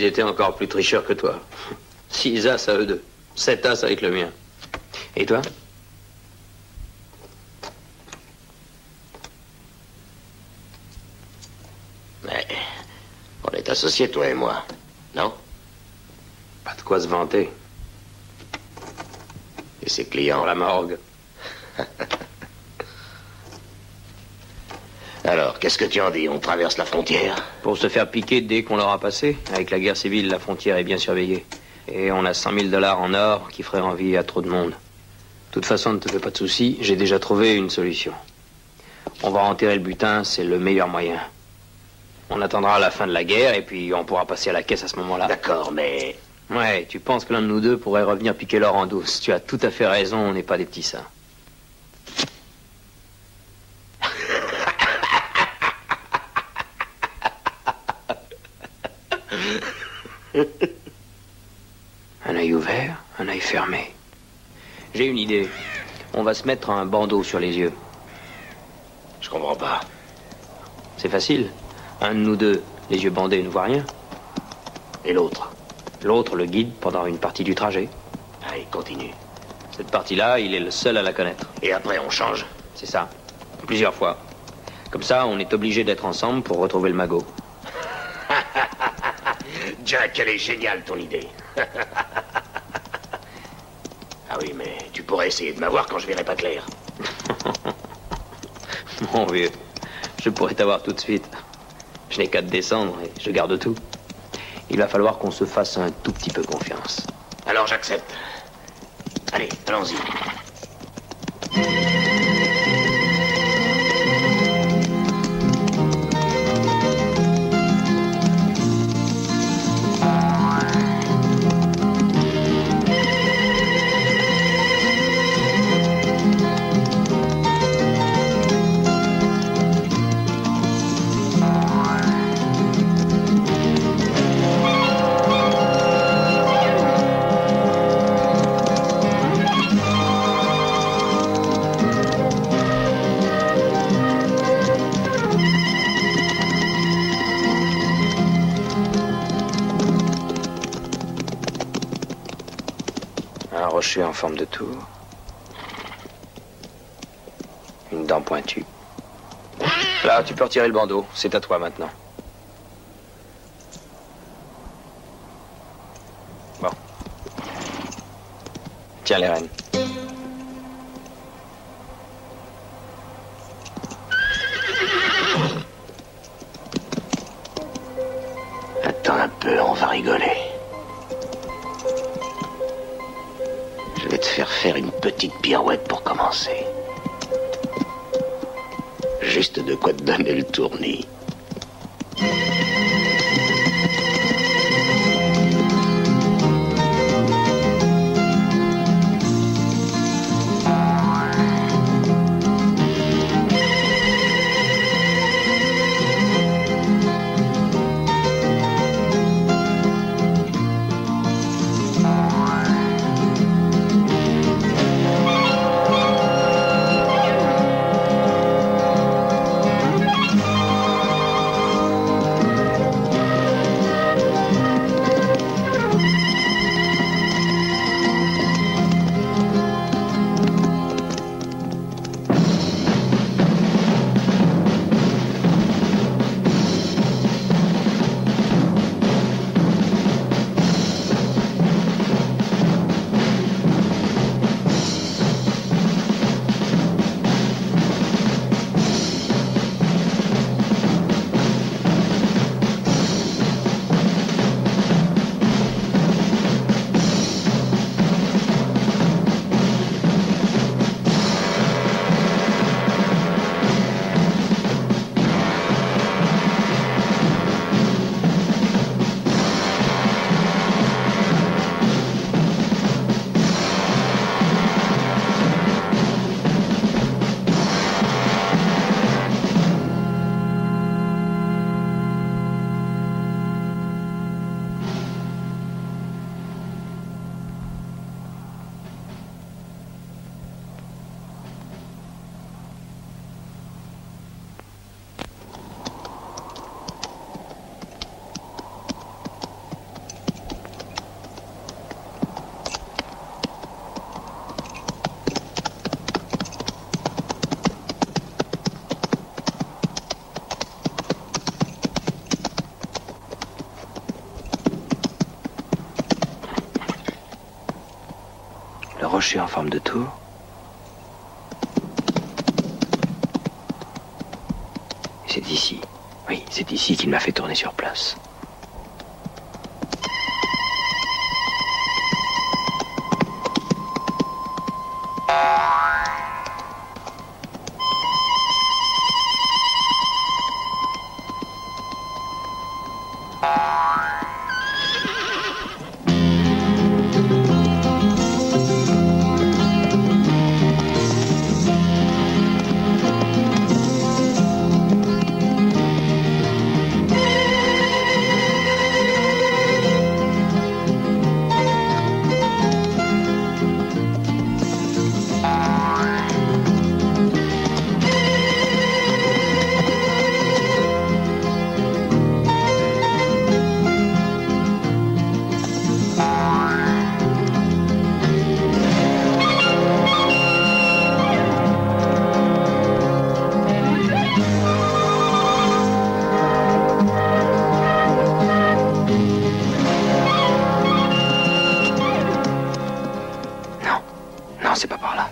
étaient encore plus tricheurs que toi. 6 as à eux deux. 7 as avec le mien. Et toi? Mais on est associés, toi et moi, non? Pas de quoi se vanter. Et ses clients? Pour la morgue. Alors, qu'est-ce que tu en dis? On traverse la frontière? Pour se faire piquer dès qu'on l'aura passé. Avec la guerre civile, la frontière est bien surveillée. Et on a 100 000 $ en or qui ferait envie à trop de monde. De toute façon, ne te fais pas de soucis, j'ai déjà trouvé une solution. On va enterrer le butin, c'est le meilleur moyen. On attendra la fin de la guerre et puis on pourra passer à la caisse à ce moment-là. D'accord, mais... Ouais, tu penses que l'un de nous deux pourrait revenir piquer l'or en douce. Tu as tout à fait raison, on n'est pas des petits saints. Un œil ouvert, un œil fermé. J'ai une idée. On va se mettre un bandeau sur les yeux. Je comprends pas. C'est facile. Un de nous deux, les yeux bandés, ne voit rien. Et l'autre? L'autre le guide pendant une partie du trajet. Allez, continue. Cette partie-là, il est le seul à la connaître. Et après, on change? C'est ça. Plusieurs fois. Comme ça, on est obligé d'être ensemble pour retrouver le magot. Jack, elle est géniale, ton idée. Ah oui, mais tu pourrais essayer de m'avoir quand je verrai pas clair. Mon vieux, je pourrais t'avoir tout de suite. Je n'ai qu'à te descendre et je garde tout. Il va falloir qu'on se fasse un tout petit peu confiance. Alors j'accepte. Allez, allons-y. Un rocher en forme de tour. Une dent pointue. Là, tu peux retirer le bandeau. C'est à toi maintenant. Bon. Tiens les rênes. Attends un peu, on va rigoler. Je vais te faire une petite pirouette pour commencer. Juste de quoi te donner le tournis. Le rocher en forme de tour. C'est ici. Oui, c'est ici qu'il m'a fait tourner sur place. C'est pas par là.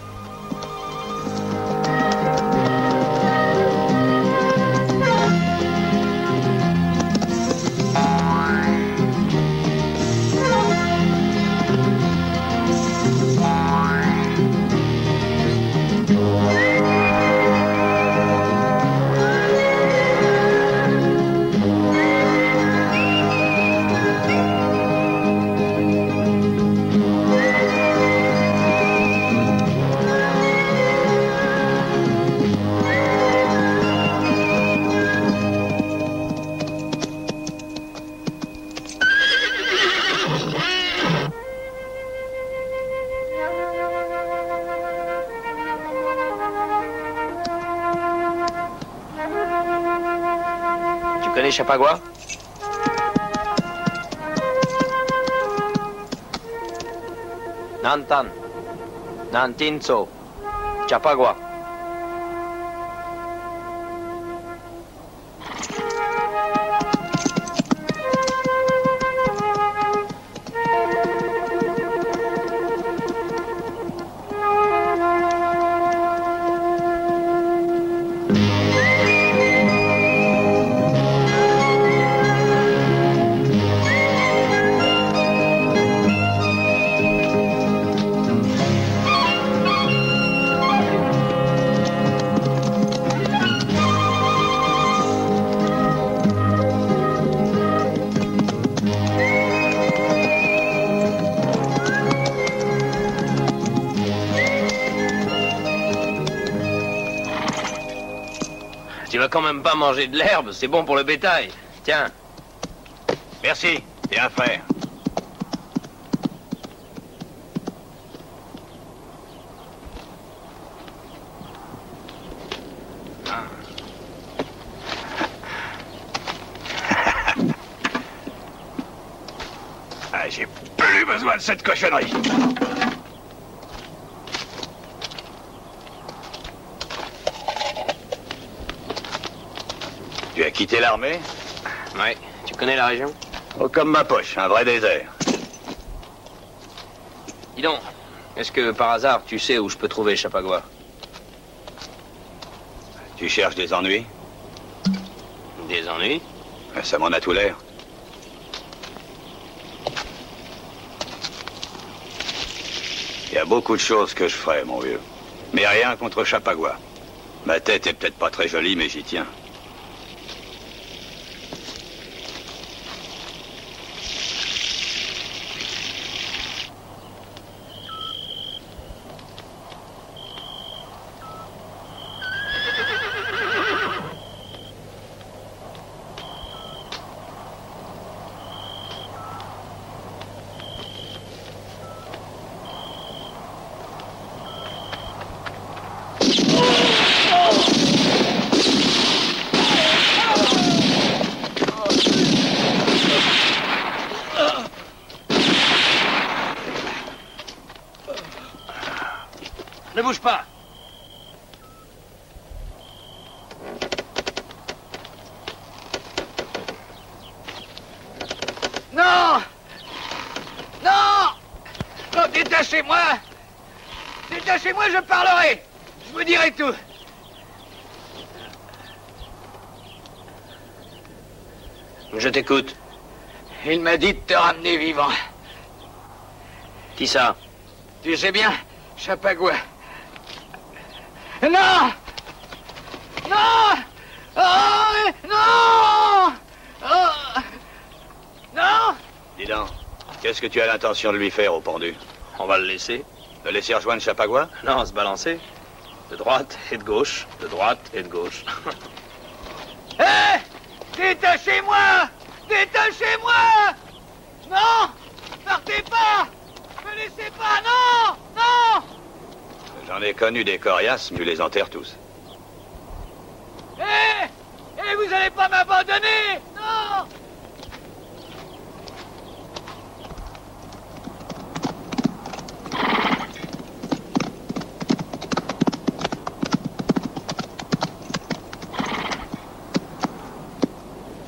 Tu connais Chapagua? Nantan, Nantinso, Chapagua. Tu vas quand même pas manger de l'herbe, c'est bon pour le bétail. Tiens. Merci, t'es un frère. Ah, j'ai plus besoin de cette cochonnerie. Tu as quitté l'armée? Ouais, tu connais la région? Oh, comme ma poche, un vrai désert. Dis donc, est-ce que par hasard tu sais où je peux trouver Chapagua? Tu cherches des ennuis? Des ennuis? Ça m'en a tout l'air. Il y a beaucoup de choses que je ferais, mon vieux. Mais rien contre Chapagua. Ma tête est peut-être pas très jolie, mais j'y tiens. Ne bouge pas. Non! Non! Non, détachez-moi! Détachez-moi, je parlerai. Je vous dirai tout. Je t'écoute. Il m'a dit de te ramener vivant. Qui ça? Tu sais bien, Chapagua. Non! Non! Oh, non! Oh! Non! Dis donc, qu'est-ce que tu as l'intention de lui faire au pendu? On va le laisser. Le laisser rejoindre Chapagua? Non, se balancer. De droite et de gauche, de droite et de gauche. Hé! Détachez-moi! Détachez-moi! Non! Partez pas! Ne laissez pas! Non! Non! J'en ai connu des coriaces, tu les enterres tous. Hé! Hé, vous allez pas m'abandonner! Non!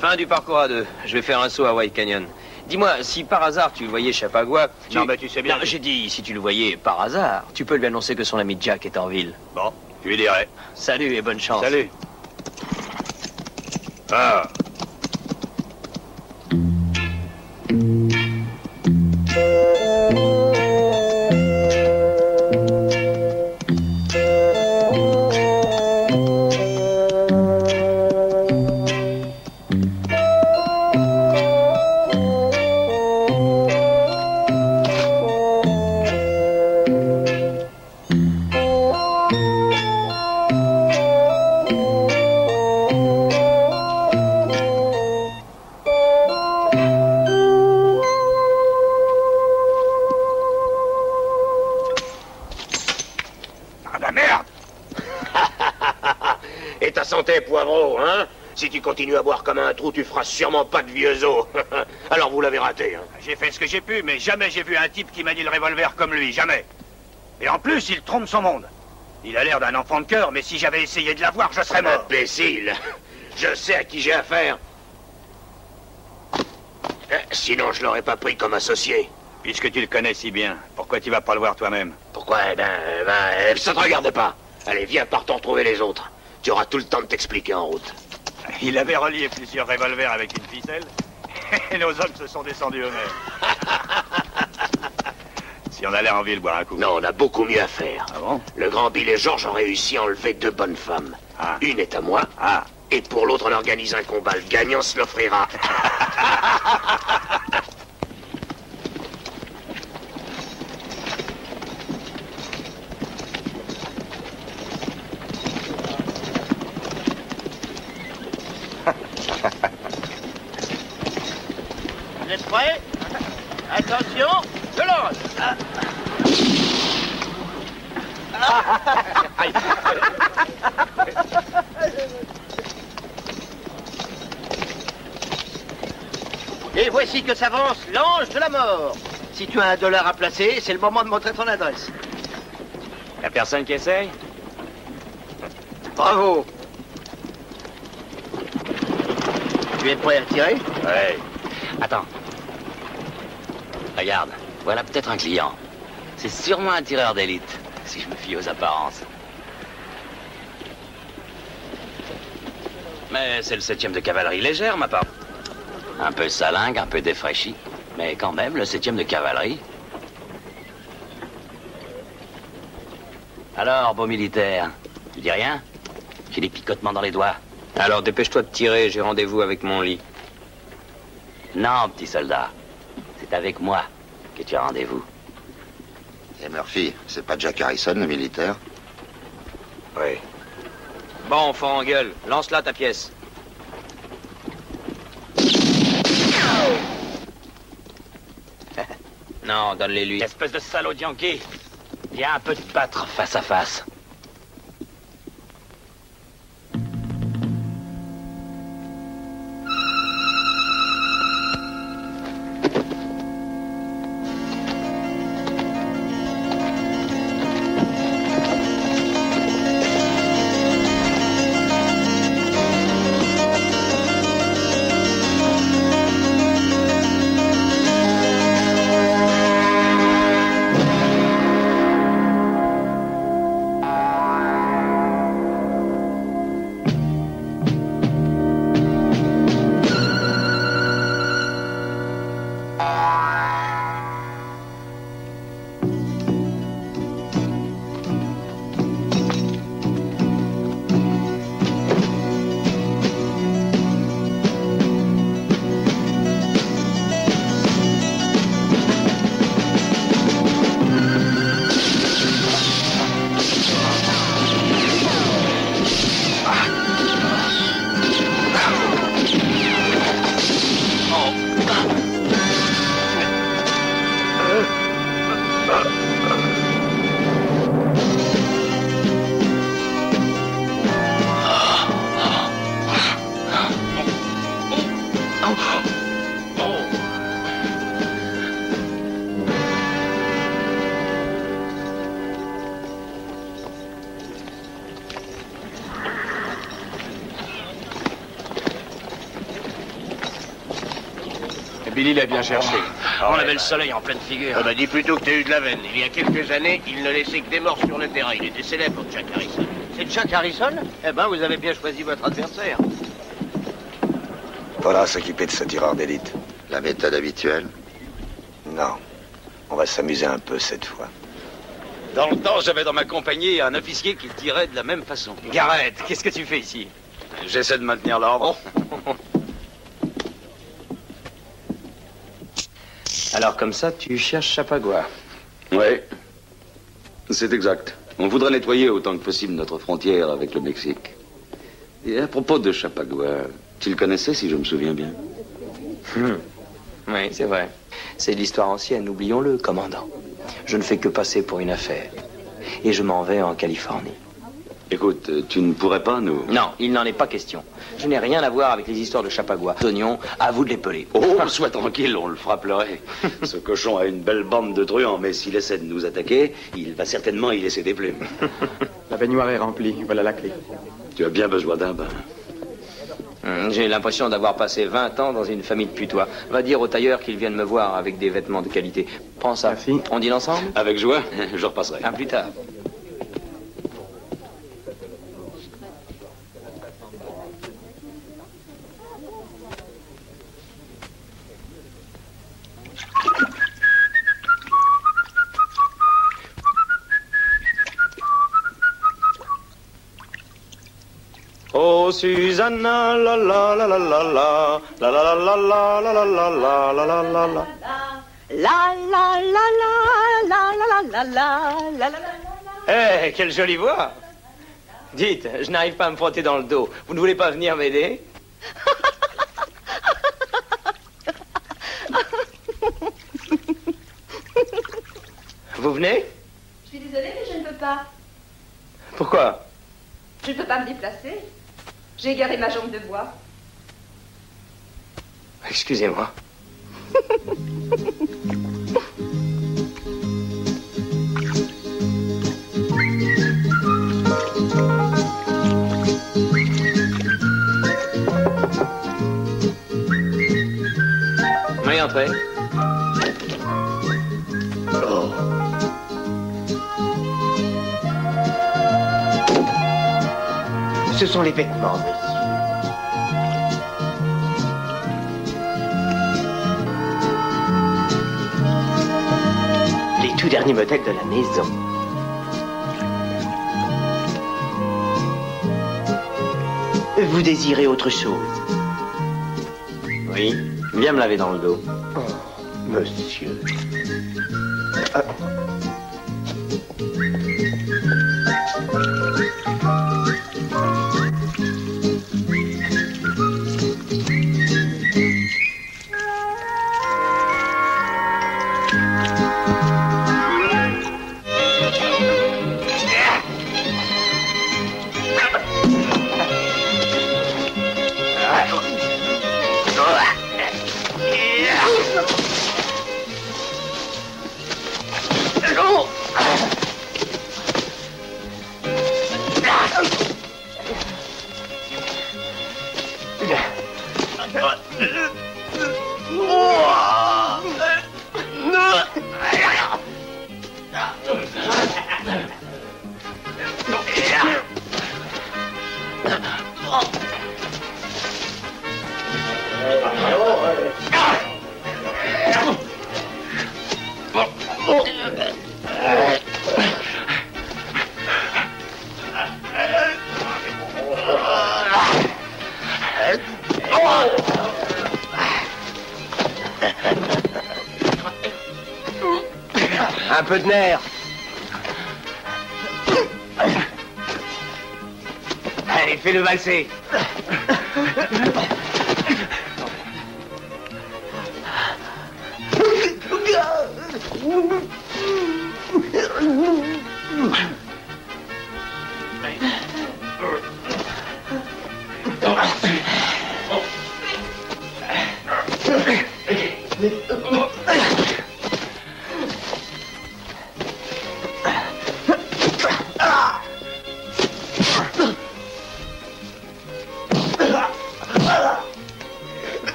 Fin du parcours à deux. Je vais faire un saut à White Canyon. Dis-moi, si par hasard tu voyais Chapagua... Non, mais tu sais bien... Non, j'ai dit, si tu le voyais par hasard, tu peux lui annoncer que son ami Jack est en ville. Bon, tu lui dirais. Salut et bonne chance. Salut. Ah. Santé, poivreau, hein? Si tu continues à boire comme un trou, tu feras sûrement pas de vieux os. Alors vous l'avez raté, hein? J'ai fait ce que j'ai pu, mais jamais j'ai vu un type qui manie le revolver comme lui, jamais. Et en plus, il trompe son monde. Il a l'air d'un enfant de cœur, mais si j'avais essayé de l'avoir, je serais mort. Imbécile! Je sais à qui j'ai affaire. Sinon, je l'aurais pas pris comme associé. Puisque tu le connais si bien, pourquoi tu vas pas le voir toi-même? Pourquoi? Ça te regarde pas. Allez, viens, partons retrouver les autres. Tu auras tout le temps de t'expliquer en route. Il avait relié plusieurs revolvers avec une ficelle, et nos hommes se sont descendus eux-mêmes. Si on allait en ville boire un coup. Non, on a beaucoup mieux à faire. Ah bon? Le grand Bill et George ont réussi à enlever 2 bonnes femmes. Ah. Une est à moi, et pour l'autre, on organise un combat. Le gagnant se l'offrira. Vous êtes prêts? Attention, je lance. Et voici que s'avance l'ange de la mort. Si tu as $1 à placer, c'est le moment de montrer ton adresse. Y'a personne qui essaye? Bravo. Tu es prêt à tirer? Ouais. Attends. Regarde, voilà peut-être un client. C'est sûrement un tireur d'élite, si je me fie aux apparences. Mais c'est le 7e de cavalerie légère, ma part. Un peu salingue, un peu défraîchi, mais quand même le 7e de cavalerie. Alors, beau militaire, tu dis rien? J'ai des picotements dans les doigts. Alors dépêche-toi de tirer, j'ai rendez-vous avec mon lit. Non, petit soldat. C'est avec moi que tu as rendez-vous. Et Murphy, c'est pas Jack Harrison, le militaire? Oui. Bon, fort en gueule, lance-la ta pièce. Non, donne-les lui. Espèce de salaud de Yankee. Viens un peu te battre face à face. Billy l'a bien cherché. On avait le soleil en pleine figure. On m'a dit plutôt que t'as eu de la veine. Il y a quelques années, il ne laissait que des morts sur le terrain. Il était célèbre, Jack Harrison. C'est Jack Harrison? Eh ben, vous avez bien choisi votre adversaire. Faudra s'occuper de ce tireur d'élite. La méthode habituelle. Non. On va s'amuser un peu cette fois. Dans le temps, j'avais dans ma compagnie un officier qui tirait de la même façon. Garrett, qu'est-ce que tu fais ici? J'essaie de maintenir l'ordre. Alors comme ça, tu cherches Chapagua. Oui, c'est exact. On voudrait nettoyer autant que possible notre frontière avec le Mexique. Et à propos de Chapagua, tu le connaissais si je me souviens bien? Oui, c'est vrai. C'est de l'histoire ancienne, oublions-le, commandant. Je ne fais que passer pour une affaire. Et je m'en vais en Californie. Écoute, tu ne pourrais pas nous... Non, il n'en est pas question. Je n'ai rien à voir avec les histoires de Chapagua. Oignon, à vous de l'épeler. Oh, sois tranquille, on le fera pleurer. Ce cochon a une belle bande de truands, mais s'il essaie de nous attaquer, il va certainement y laisser des plumes. La baignoire est remplie, voilà la clé. Tu as bien besoin d'un bain. J'ai l'impression d'avoir passé 20 ans dans une famille de putois. Va dire au tailleur qu'il vienne me voir avec des vêtements de qualité. Prends ça. Merci. On dîne ensemble? Avec joie, je repasserai. À plus tard. Oh Susanna, la la la la la la, la la la la la la la la la la la la. La la la la la la la la la la. Eh, quelle jolie voix! Dites, je n'arrive pas à me frotter dans le dos. Vous ne voulez pas venir m'aider? Vous venez? Je suis désolée, mais je ne peux pas. Pourquoi? Je ne peux pas me déplacer. J'ai égaré ma jambe de bois. Excusez-moi. Oui, entrez. Oh. Ce sont les vêtements, monsieur. Les tout derniers modèles de la maison. Vous désirez autre chose? Oui, viens me laver dans le dos. Oh, monsieur. Un peu de nerf. Allez, fais-le valser.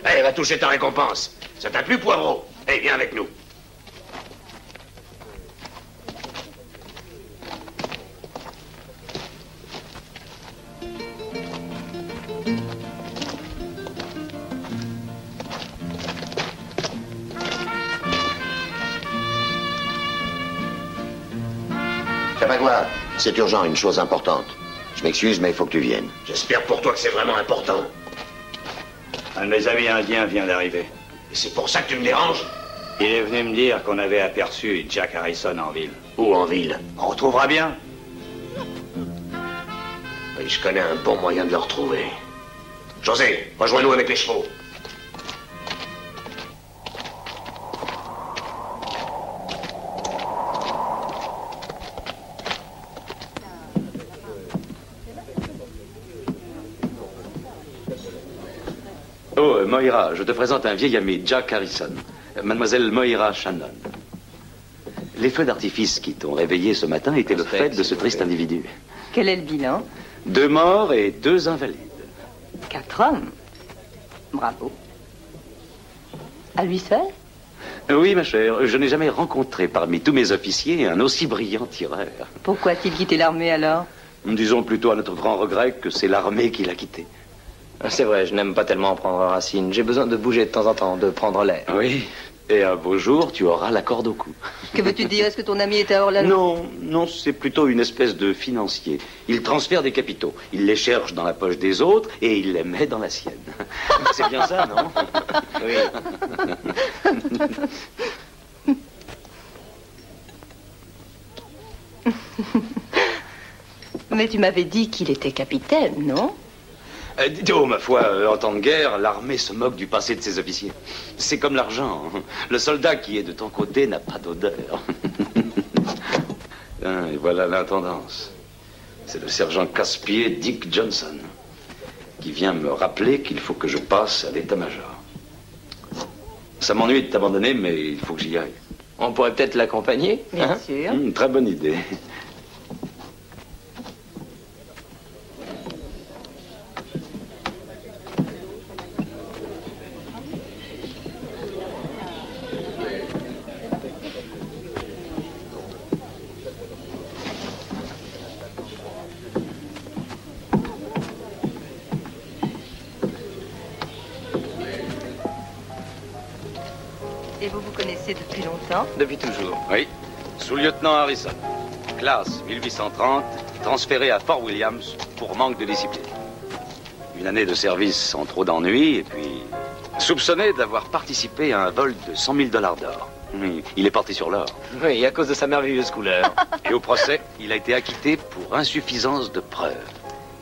Allez, va toucher ta récompense. Ça t'a plu, Poivreau? Eh, viens avec nous. Chapagua, c'est urgent, une chose importante. Je m'excuse, mais il faut que tu viennes. J'espère pour toi que c'est vraiment important. Un de mes amis indiens vient d'arriver. Et c'est pour ça que tu me déranges? Il est venu me dire qu'on avait aperçu Jack Harrison en ville. Où en ville? On retrouvera bien. Oui, je connais un bon moyen de le retrouver. José, rejoins-nous avec les chevaux. Oh, Moira, je te présente un vieil ami, Jack Harrison. Mademoiselle Moira Shannon. Les feux d'artifice qui t'ont réveillé ce matin étaient le fait de ce triste individu. Quel est le bilan? 2 morts et 2 invalides. 4 hommes. Bravo. À lui seul? Oui, ma chère, je n'ai jamais rencontré parmi tous mes officiers un aussi brillant tireur. Pourquoi a-t-il quitté l'armée alors? Disons plutôt à notre grand regret que c'est l'armée qui l'a quitté. C'est vrai, je n'aime pas tellement prendre racine. J'ai besoin de bouger de temps en temps, de prendre l'air. Oui, et un beau jour, tu auras la corde au cou. Que veux-tu dire? Est-ce que ton ami est à Orlando? Non, non, c'est plutôt une espèce de financier. Il transfère des capitaux. Il les cherche dans la poche des autres et il les met dans la sienne. C'est bien ça, non? Oui. Mais tu m'avais dit qu'il était capitaine, non? Oh, ma foi, en temps de guerre, l'armée se moque du passé de ses officiers. C'est comme l'argent. Le soldat qui est de ton côté n'a pas d'odeur. Et voilà l'intendance. C'est le sergent casse-pied Dick Johnson qui vient me rappeler qu'il faut que je passe à l'état-major. Ça m'ennuie de t'abandonner, mais il faut que j'y aille. On pourrait peut-être l'accompagner? Bien sûr. Très bonne idée. Et vous vous connaissez depuis longtemps? Depuis toujours. Oui, sous-lieutenant Harrison. Classe 1830, transféré à Fort Williams pour manque de discipline. Une année de service sans trop d'ennuis, et puis soupçonné d'avoir participé à un vol de 100 000 $ d'or. Oui, il est parti sur l'or. Oui, à cause de sa merveilleuse couleur. Et au procès, il a été acquitté pour insuffisance de preuves.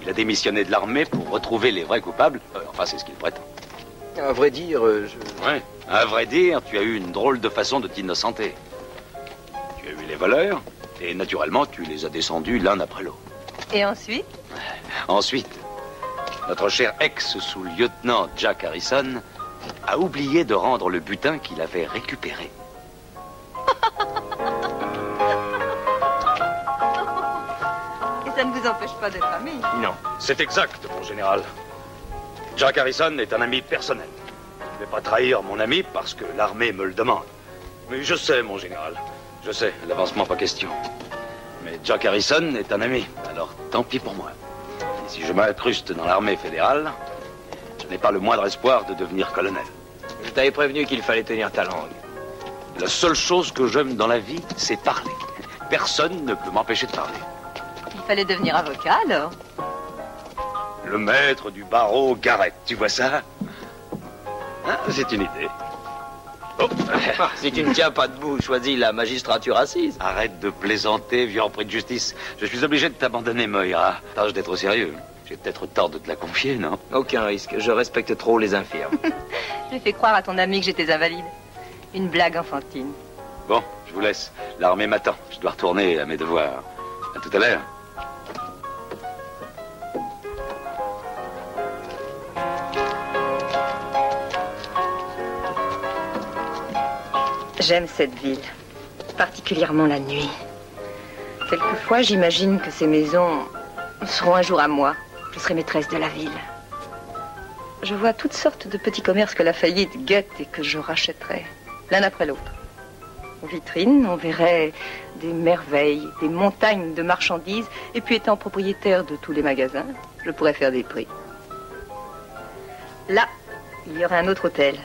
Il a démissionné de l'armée pour retrouver les vrais coupables. Enfin, c'est ce qu'il prétend. À vrai dire, Ouais, à vrai dire, tu as eu une drôle de façon de t'innocenter. Tu as eu les voleurs, et naturellement, tu les as descendus l'un après l'autre. Et ensuite? Ensuite, notre cher ex-sous-lieutenant Jack Harrison a oublié de rendre le butin qu'il avait récupéré. Et ça ne vous empêche pas d'être amis? Non, c'est exact, mon général. Jack Harrison est un ami personnel. Je ne vais pas trahir mon ami parce que l'armée me le demande. Mais je sais, mon général. Je sais, l'avancement pas question. Mais Jack Harrison est un ami, alors tant pis pour moi. Et si je m'incruste dans l'armée fédérale, je n'ai pas le moindre espoir de devenir colonel. je t'avais prévenu qu'il fallait tenir ta langue. La seule chose que j'aime dans la vie, c'est parler. Personne ne peut m'empêcher de parler. Il fallait devenir avocat alors? Le maître du barreau Garrett, tu vois ça? Hein, c'est une idée. Oh. Ah, si tu ne tiens pas debout, choisis la magistrature assise. Arrête de plaisanter, vieux repris de justice. Je suis obligé de t'abandonner, Moira. Tâche d'être sérieux. J'ai peut-être tort de te la confier, non? Aucun risque. Je respecte trop les infirmes. J'ai fait croire à ton ami que j'étais invalide. Une blague enfantine. Bon, je vous laisse. L'armée m'attend. Je dois retourner à mes devoirs. À tout à l'heure. J'aime cette ville, particulièrement la nuit. Quelquefois, j'imagine que ces maisons seront un jour à moi. Je serai maîtresse de la ville. Je vois toutes sortes de petits commerces que la faillite guette et que je rachèterai, l'un après l'autre. Aux vitrines, on verrait des merveilles, des montagnes de marchandises, et puis étant propriétaire de tous les magasins, je pourrais faire des prix. Là, il y aurait un autre hôtel.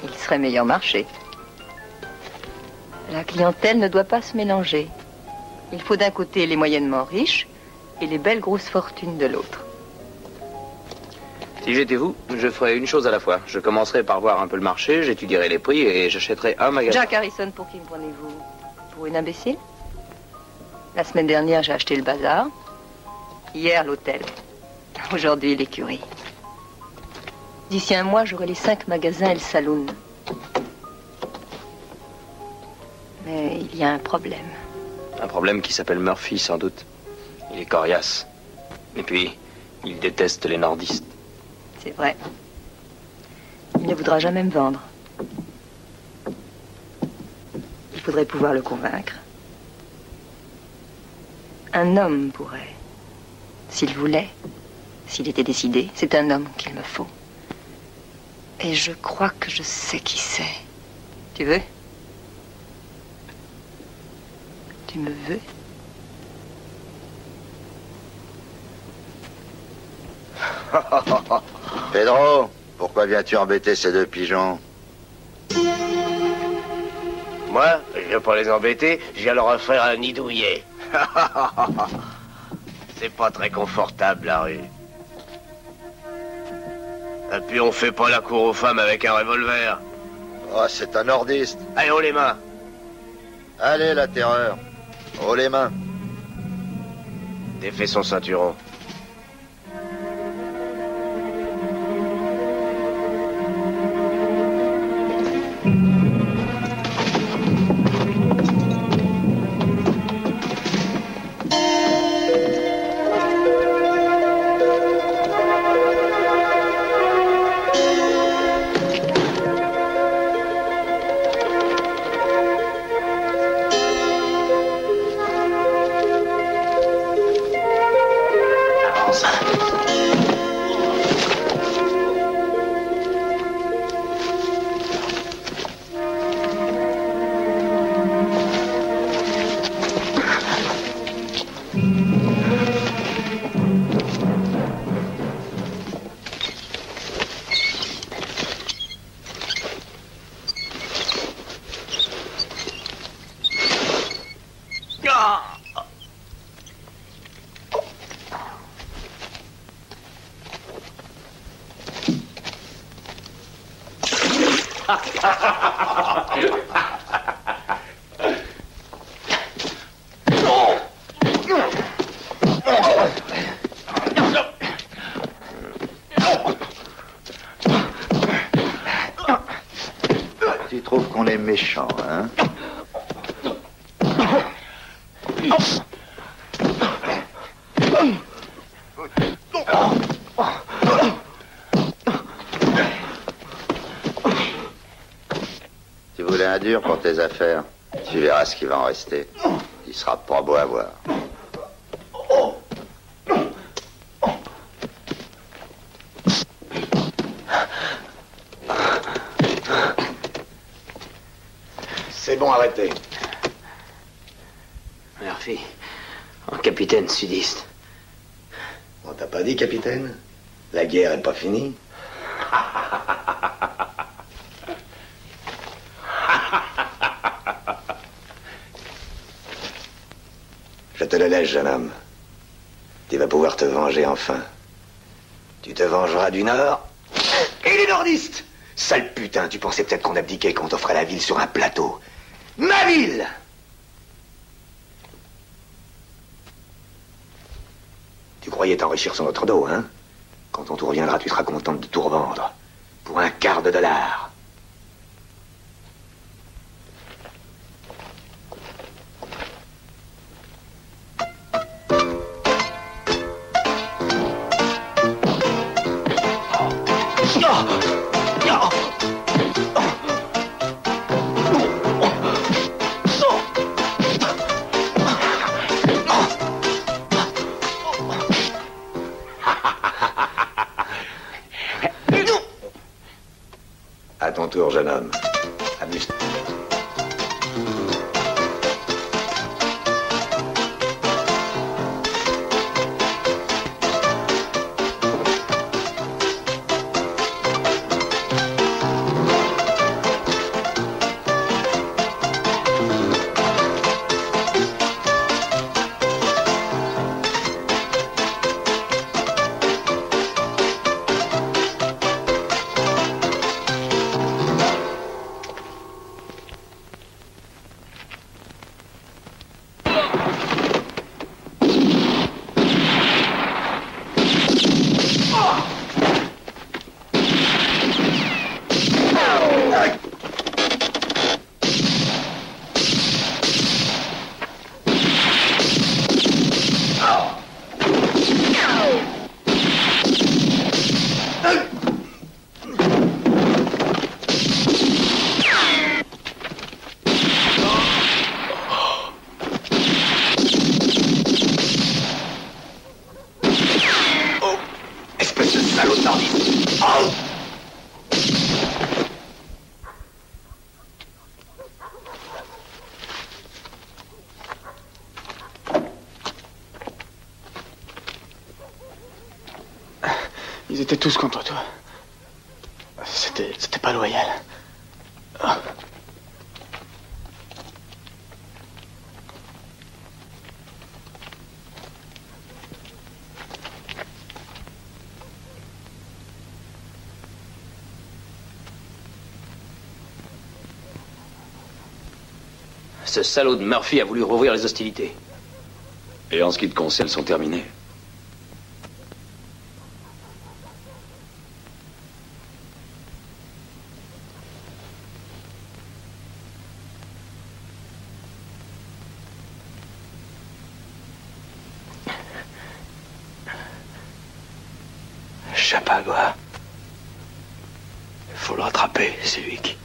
Il serait meilleur marché. La clientèle ne doit pas se mélanger. Il faut d'un côté les moyennement riches et les belles grosses fortunes de l'autre. Si j'étais vous, je ferais une chose à la fois. Je commencerais par voir un peu le marché, j'étudierais les prix et j'achèterais un magasin. Jack Harrison, pour qui me prenez-vous? Pour une imbécile? La semaine dernière, j'ai acheté le bazar. Hier, l'hôtel. Aujourd'hui, l'écurie. D'ici un mois, j'aurai les 5 magasins et le saloon. Mais il y a un problème. Un problème qui s'appelle Murphy, sans doute. Il est coriace. Et puis, il déteste les nordistes. C'est vrai. Il ne voudra jamais me vendre. Il faudrait pouvoir le convaincre. Un homme pourrait. S'il voulait, s'il était décidé, c'est un homme qu'il me faut. Et je crois que je sais qui c'est. Tu veux? Tu me veux? Pedro, pourquoi viens-tu embêter ces 2 pigeons? Moi, je viens pas les embêter, je viens leur offrir un nid douillet. C'est pas très confortable, la rue. Et puis on fait pas la cour aux femmes avec un revolver. Oh, c'est un nordiste. Allez, haut les mains. Allez, la terreur. Haut les mains. Défais son ceinturon. Tu trouves qu'on est méchant, hein? Tu voulais un dur pour tes affaires. Tu verras ce qui va en rester. Il sera pas beau à voir. C'est bon, arrêtez. Murphy, un capitaine sudiste. On t'a pas dit, capitaine? La guerre est pas finie. Je te le laisse, jeune homme. Tu vas pouvoir te venger enfin. Tu te vengeras du Nord et les nordistes. Sale putain, tu pensais peut-être qu'on abdiquait, qu'on t'offrait la ville sur un plateau. Ma ville! Tu croyais t'enrichir sur notre dos, hein? Quand on te reviendra, tu seras contente de tout revendre. Pour $0,15. tour, jeune homme. Amuse-toi. Ils étaient tous contre toi. C'était pas loyal. Oh. Ce salaud de Murphy a voulu rouvrir les hostilités. Et en ce qui te concerne, elles sont terminées. Chapagua. Il faut le rattraper, c'est lui qui...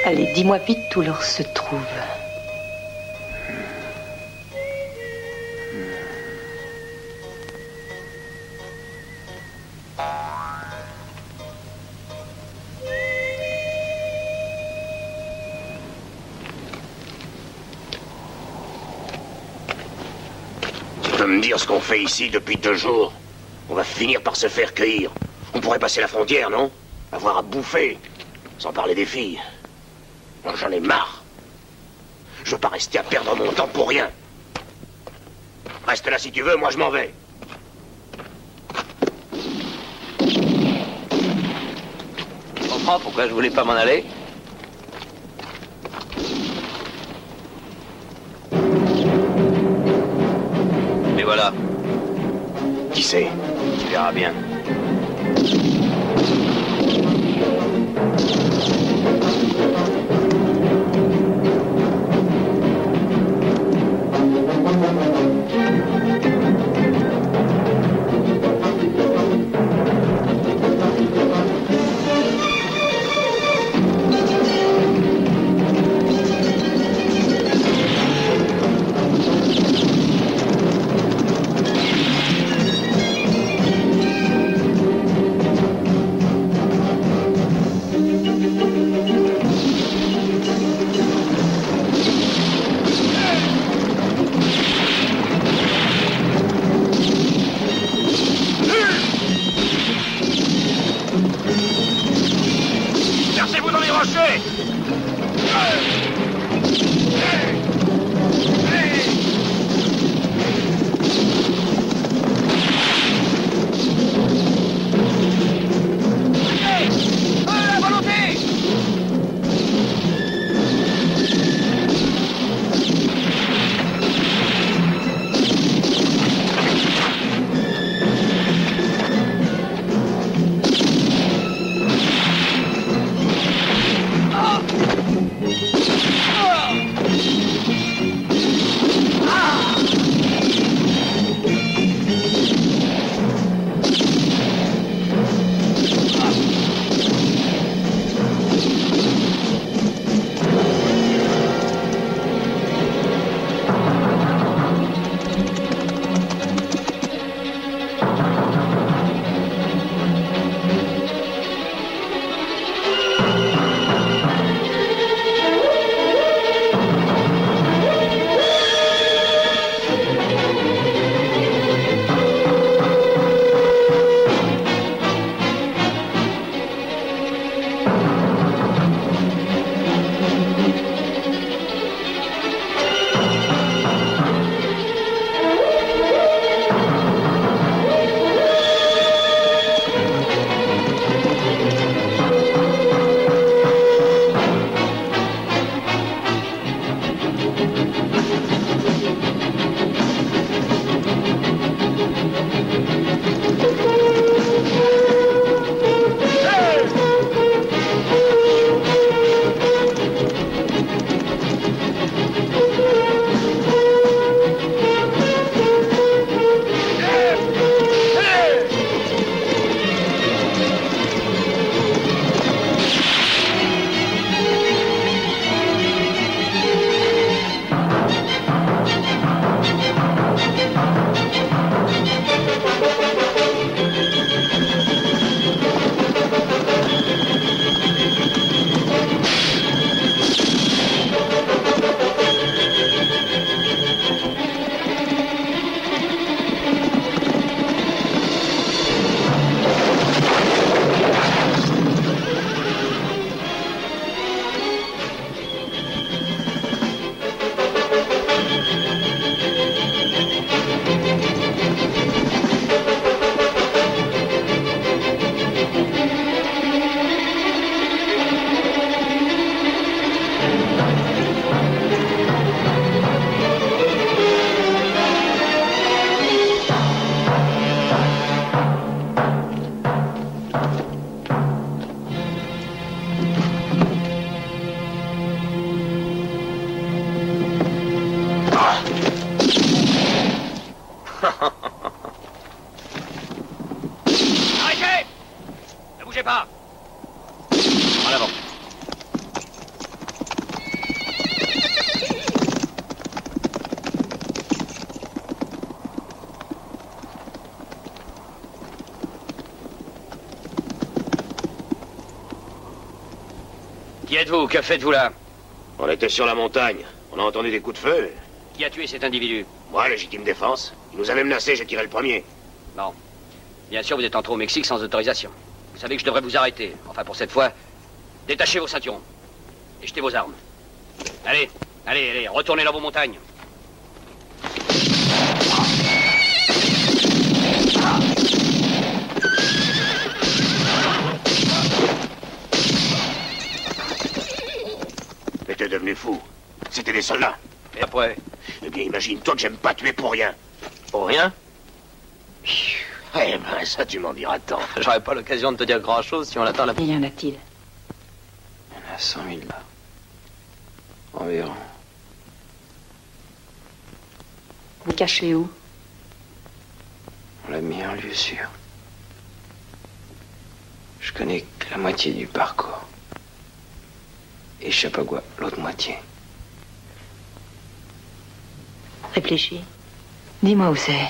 Allez, dis-moi vite où l'or se trouve. Tu peux me dire ce qu'on fait ici depuis 2 jours? On va finir par se faire cueillir. On pourrait passer la frontière, non? Avoir à bouffer. Sans parler des filles. J'en ai marre. Je veux pas rester à perdre mon temps pour rien. Reste là si tu veux, moi je m'en vais. Tu comprends pourquoi je voulais pas m'en aller? Mais voilà. Qui c'est? Tu verras bien. Versez-vous dans les rochers! Arrêtez! Ne bougez pas! En avant. Qui êtes-vous? Que faites-vous là? On était sur la montagne. On a entendu des coups de feu. Qui a tué cet individu? Moi, légitime défense. Il nous avait menacés, j'ai tiré le premier. Non. Bien sûr, vous êtes entré au Mexique sans autorisation. Vous savez que je devrais vous arrêter. Enfin, pour cette fois, détachez vos ceintures. Et jetez vos armes. Allez, allez, allez, retournez dans vos montagnes. Mais t'es devenu fou. C'était des soldats. Et après? Eh bien, imagine-toi que j'aime pas tuer pour rien. Pour rien? Eh ben, ça, tu m'en diras tant. J'aurais pas l'occasion de te dire grand-chose si on attend la... Et y en a-t-il? Il y en a 100 000 là. Environ. Vous le cachez où? On l'a mis en lieu sûr. Je connais que la moitié du parcours. Et Chapagua, l'autre moitié. Réfléchis. Dis-moi où c'est.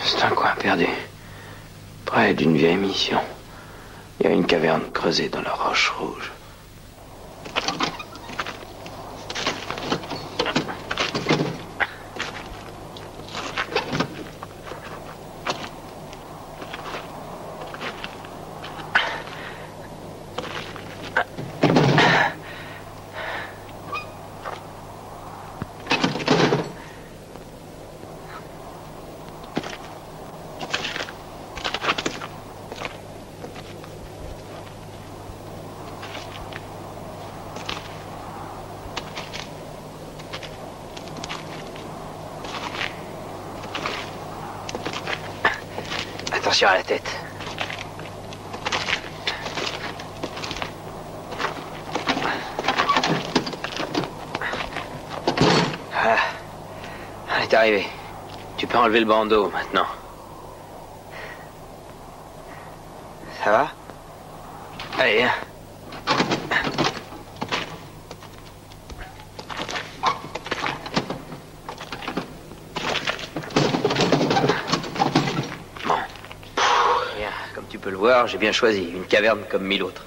C'est un coin perdu. Près d'une vieille mission. Il y a une caverne creusée dans la roche rouge. blessure à la tête. Voilà. On est arrivé. Tu peux enlever le bandeau maintenant. Ça va? Allez, viens. Bon. Bien, comme tu peux le voir, j'ai bien choisi. Une caverne comme 1000 autres.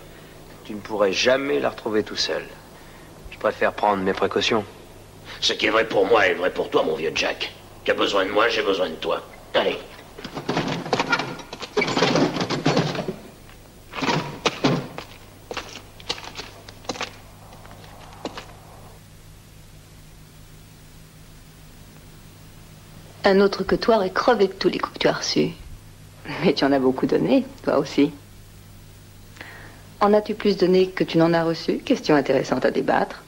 Tu ne pourrais jamais la retrouver tout seul. Je préfère prendre mes précautions. Ce qui est vrai pour moi est vrai pour toi, mon vieux Jack. Tu as besoin de moi, j'ai besoin de toi. Allez. Un autre que toi aurait crevé de tous les coups que tu as reçus. Mais tu en as beaucoup donné, toi aussi. En as-tu plus donné que tu n'en as reçu? Question intéressante à débattre.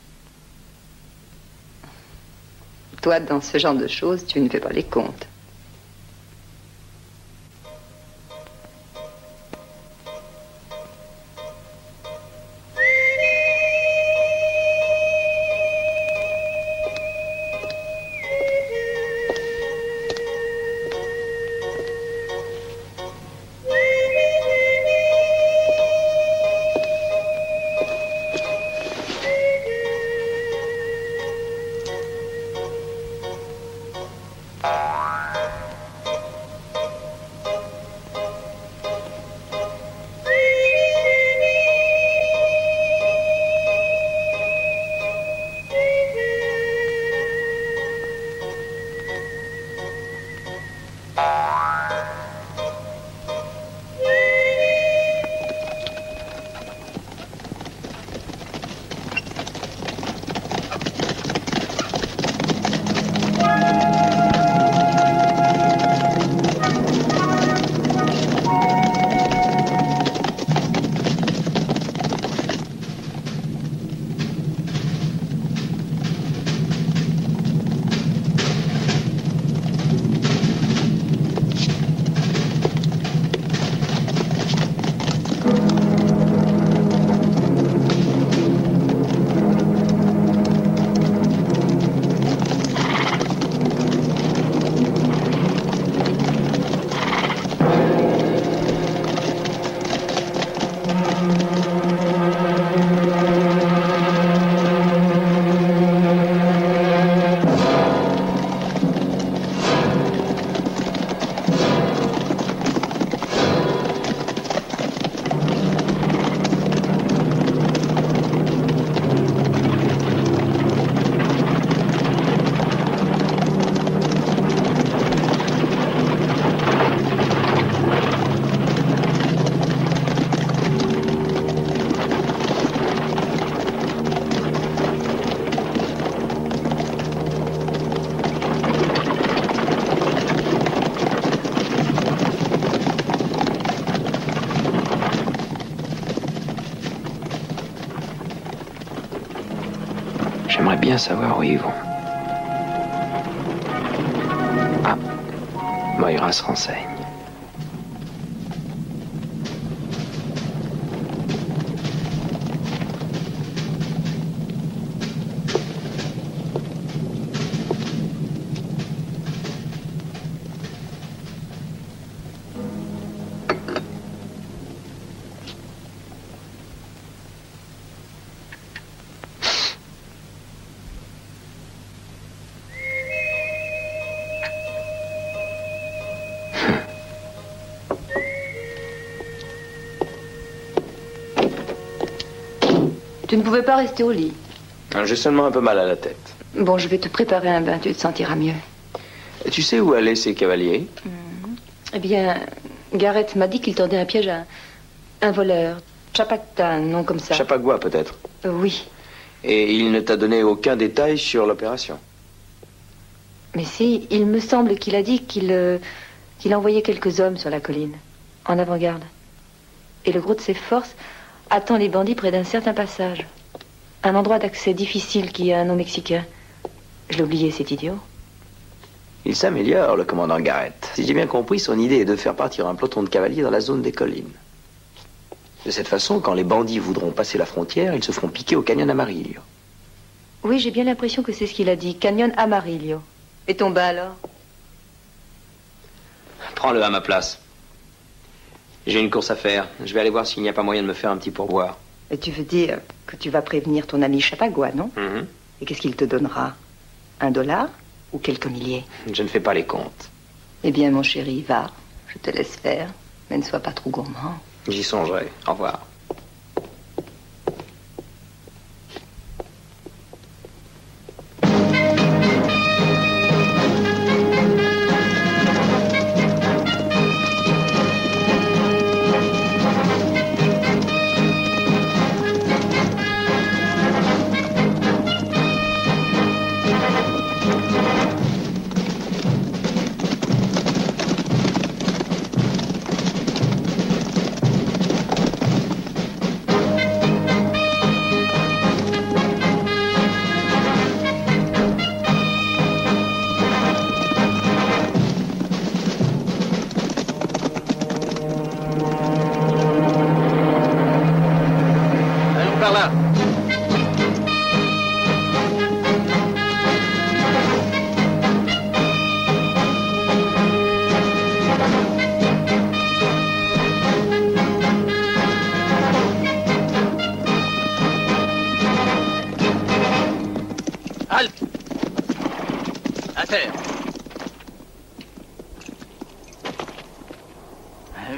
Toi, dans ce genre de choses, tu ne fais pas les comptes. J'aimerais bien savoir où ils vont. Ah, Moira se renseigne. Tu ne pouvais pas rester au lit. J'ai seulement un peu mal à la tête. Bon, je vais te préparer un bain, tu te sentiras mieux. Et tu sais où allaient ces cavaliers? Eh bien, Garrett m'a dit qu'il tendait un piège à un voleur. Chapagua, un nom comme ça. Chapagua, peut-être? Oui. Et il ne t'a donné aucun détail sur l'opération? Mais si, il me semble qu'il a dit qu'il a envoyé quelques hommes sur la colline, en avant-garde. Et le gros de ses forces attend les bandits près d'un certain passage. Un endroit d'accès difficile qui a un nom mexicain. Je l'ai oublié, c'est idiot. Il s'améliore, le commandant Garrett. Si j'ai bien compris, son idée est de faire partir un peloton de cavaliers dans la zone des collines. De cette façon, quand les bandits voudront passer la frontière, ils se feront piquer au canyon Amarillo. Oui, j'ai bien l'impression que c'est ce qu'il a dit. Canyon Amarillo. Et ton bas alors? Prends-le à ma place. J'ai une course à faire. Je vais aller voir s'il n'y a pas moyen de me faire un petit pourboire. Et tu veux dire que tu vas prévenir ton ami Chapagua, non? Et qu'est-ce qu'il te donnera? $1 ou quelques milliers? Je ne fais pas les comptes. Eh bien, mon chéri, va. Je te laisse faire. Mais ne sois pas trop gourmand. J'y songerai. Au revoir.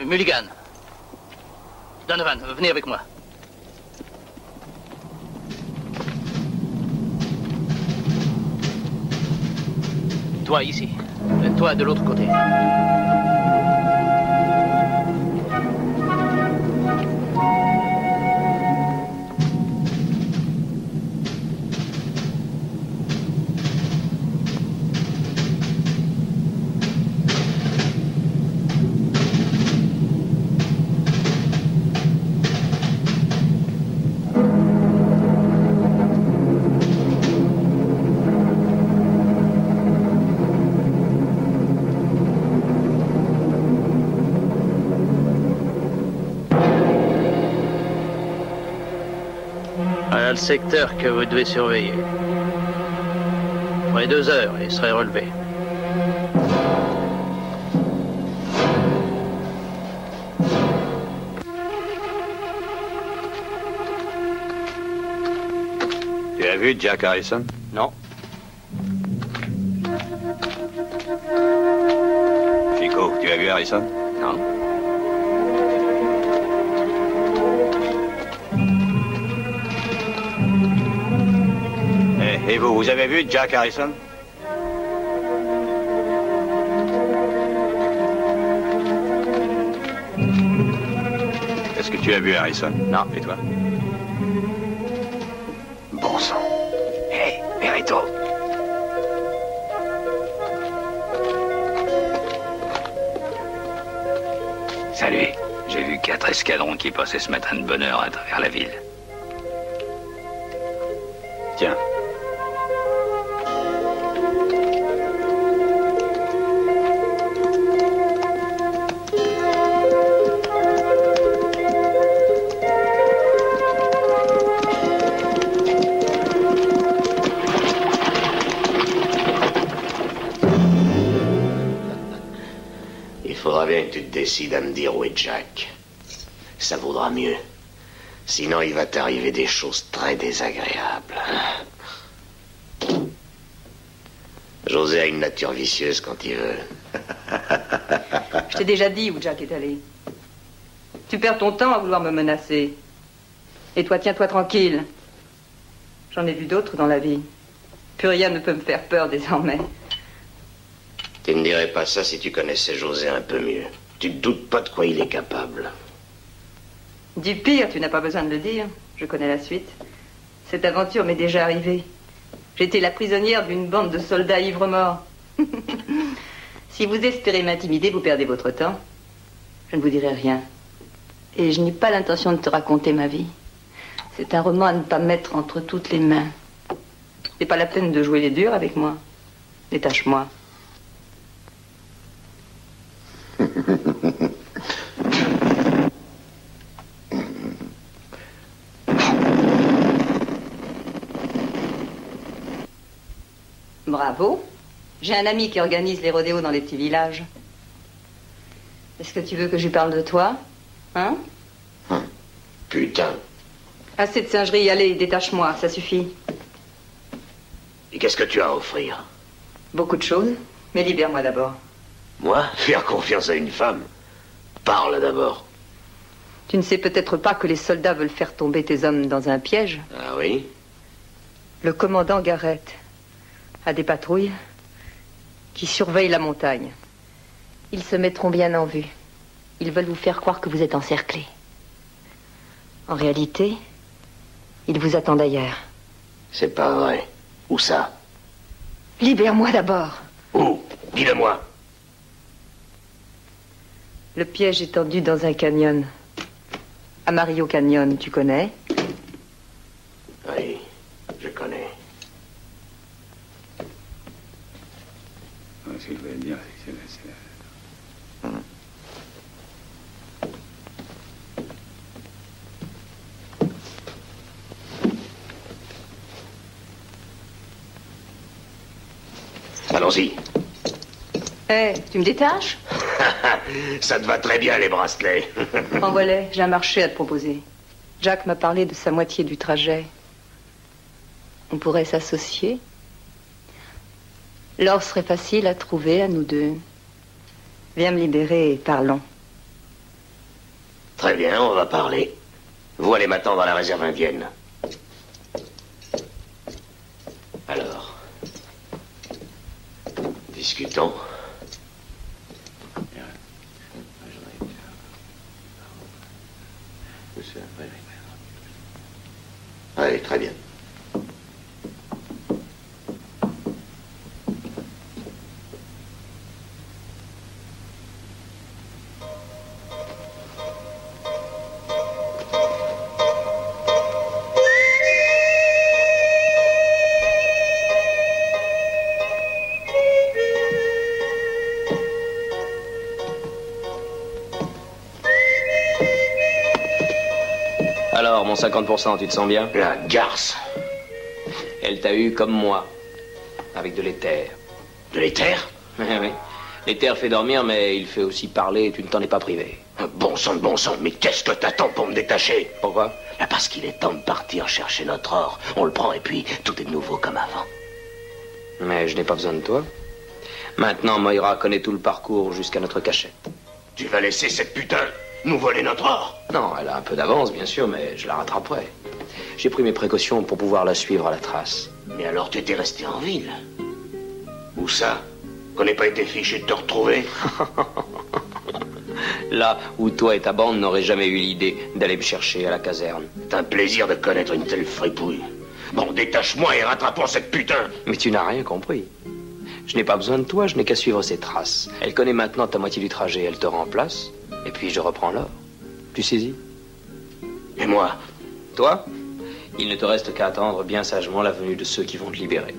Mulligan. Donovan, venez avec moi. Toi ici. Toi de l'autre côté. Voilà le secteur que vous devez surveiller. Après 2 heures, il serait relevé. Tu as vu Jack Harrison? Non. Chico, tu as vu Harrison? Non. Et vous avez vu Jack Harrison? Est-ce que tu as vu Harrison? Non. Et toi? Bon sang. Hé, Berito. Salut. J'ai vu 4 escadrons qui passaient ce matin de bonne heure à travers la ville. Tiens. Il faudra bien que tu te décides à me dire où est Jack. Ça vaudra mieux. Sinon, il va t'arriver des choses très désagréables. José a une nature vicieuse quand il veut. Je t'ai déjà dit où Jack est allé. Tu perds ton temps à vouloir me menacer. Et toi, tiens-toi tranquille. J'en ai vu d'autres dans la vie. Plus rien ne peut me faire peur désormais. Tu ne dirais pas ça si tu connaissais José un peu mieux. Tu ne doutes pas de quoi il est capable. Du pire, tu n'as pas besoin de le dire. Je connais la suite. Cette aventure m'est déjà arrivée. J'étais la prisonnière d'une bande de soldats ivres-morts. Si vous espérez m'intimider, vous perdez votre temps. Je ne vous dirai rien. Et je n'ai pas l'intention de te raconter ma vie. C'est un roman à ne pas mettre entre toutes les mains. C'est pas la peine de jouer les durs avec moi. Détache-moi. Bravo. J'ai un ami qui organise les rodéos dans les petits villages. Est-ce que tu veux que je lui parle de toi? Hein? Putain. Assez de singerie, allez, détache-moi, ça suffit. Et qu'est-ce que tu as à offrir? Beaucoup de choses, mais libère-moi d'abord. Moi? Faire confiance à une femme? Parle d'abord. Tu ne sais peut-être pas que les soldats veulent faire tomber tes hommes dans un piège? Ah oui? Le commandant Garrett a des patrouilles qui surveillent la montagne. Ils se mettront bien en vue. Ils veulent vous faire croire que vous êtes encerclés. En réalité, ils vous attendent ailleurs. C'est pas vrai. Où ça? Libère-moi d'abord. Où? Dis-le-moi. Le piège est tendu dans un canyon. Amarillo Canyon, tu connais? Oui, je connais. Allons-y. Hé, tu me détaches? Ça te va très bien, les bracelets. Envoie-les, j'ai un marché à te proposer. Jack m'a parlé de sa moitié du trajet. On pourrait s'associer. L'or serait facile à trouver à nous deux. Viens me libérer et parlons. Très bien, on va parler. Vous allez maintenant dans la réserve indienne. Alors, discutons. Oui, très bien. Alors, mon 50%, tu te sens bien? La garce. Elle t'a eu comme moi, avec de l'éther. De l'éther? Oui, oui. L'éther fait dormir, mais il fait aussi parler et tu ne t'en es pas privé. Bon sang, mais qu'est-ce que t'attends pour me détacher? Pourquoi? Parce qu'il est temps de partir chercher notre or. On le prend et puis tout est de nouveau comme avant. Mais je n'ai pas besoin de toi. Maintenant, Moira connaît tout le parcours jusqu'à notre cachette. Tu vas laisser cette putain nous voler notre or? Non, elle a un peu d'avance, bien sûr, mais je la rattraperai. J'ai pris mes précautions pour pouvoir la suivre à la trace. Mais alors tu étais resté en ville? Où ça? Qu'on n'ait pas été fiché de te retrouver? Là où toi et ta bande n'auraient jamais eu l'idée d'aller me chercher à la caserne. C'est un plaisir de connaître une telle fripouille. Bon, détache-moi et rattrapons cette putain. Mais tu n'as rien compris. Je n'ai pas besoin de toi, je n'ai qu'à suivre ses traces. Elle connaît maintenant ta moitié du trajet, elle te remplace, et puis je reprends l'or. Tu saisis? Et moi? Toi? Il ne te reste qu'à attendre bien sagement la venue de ceux qui vont te libérer.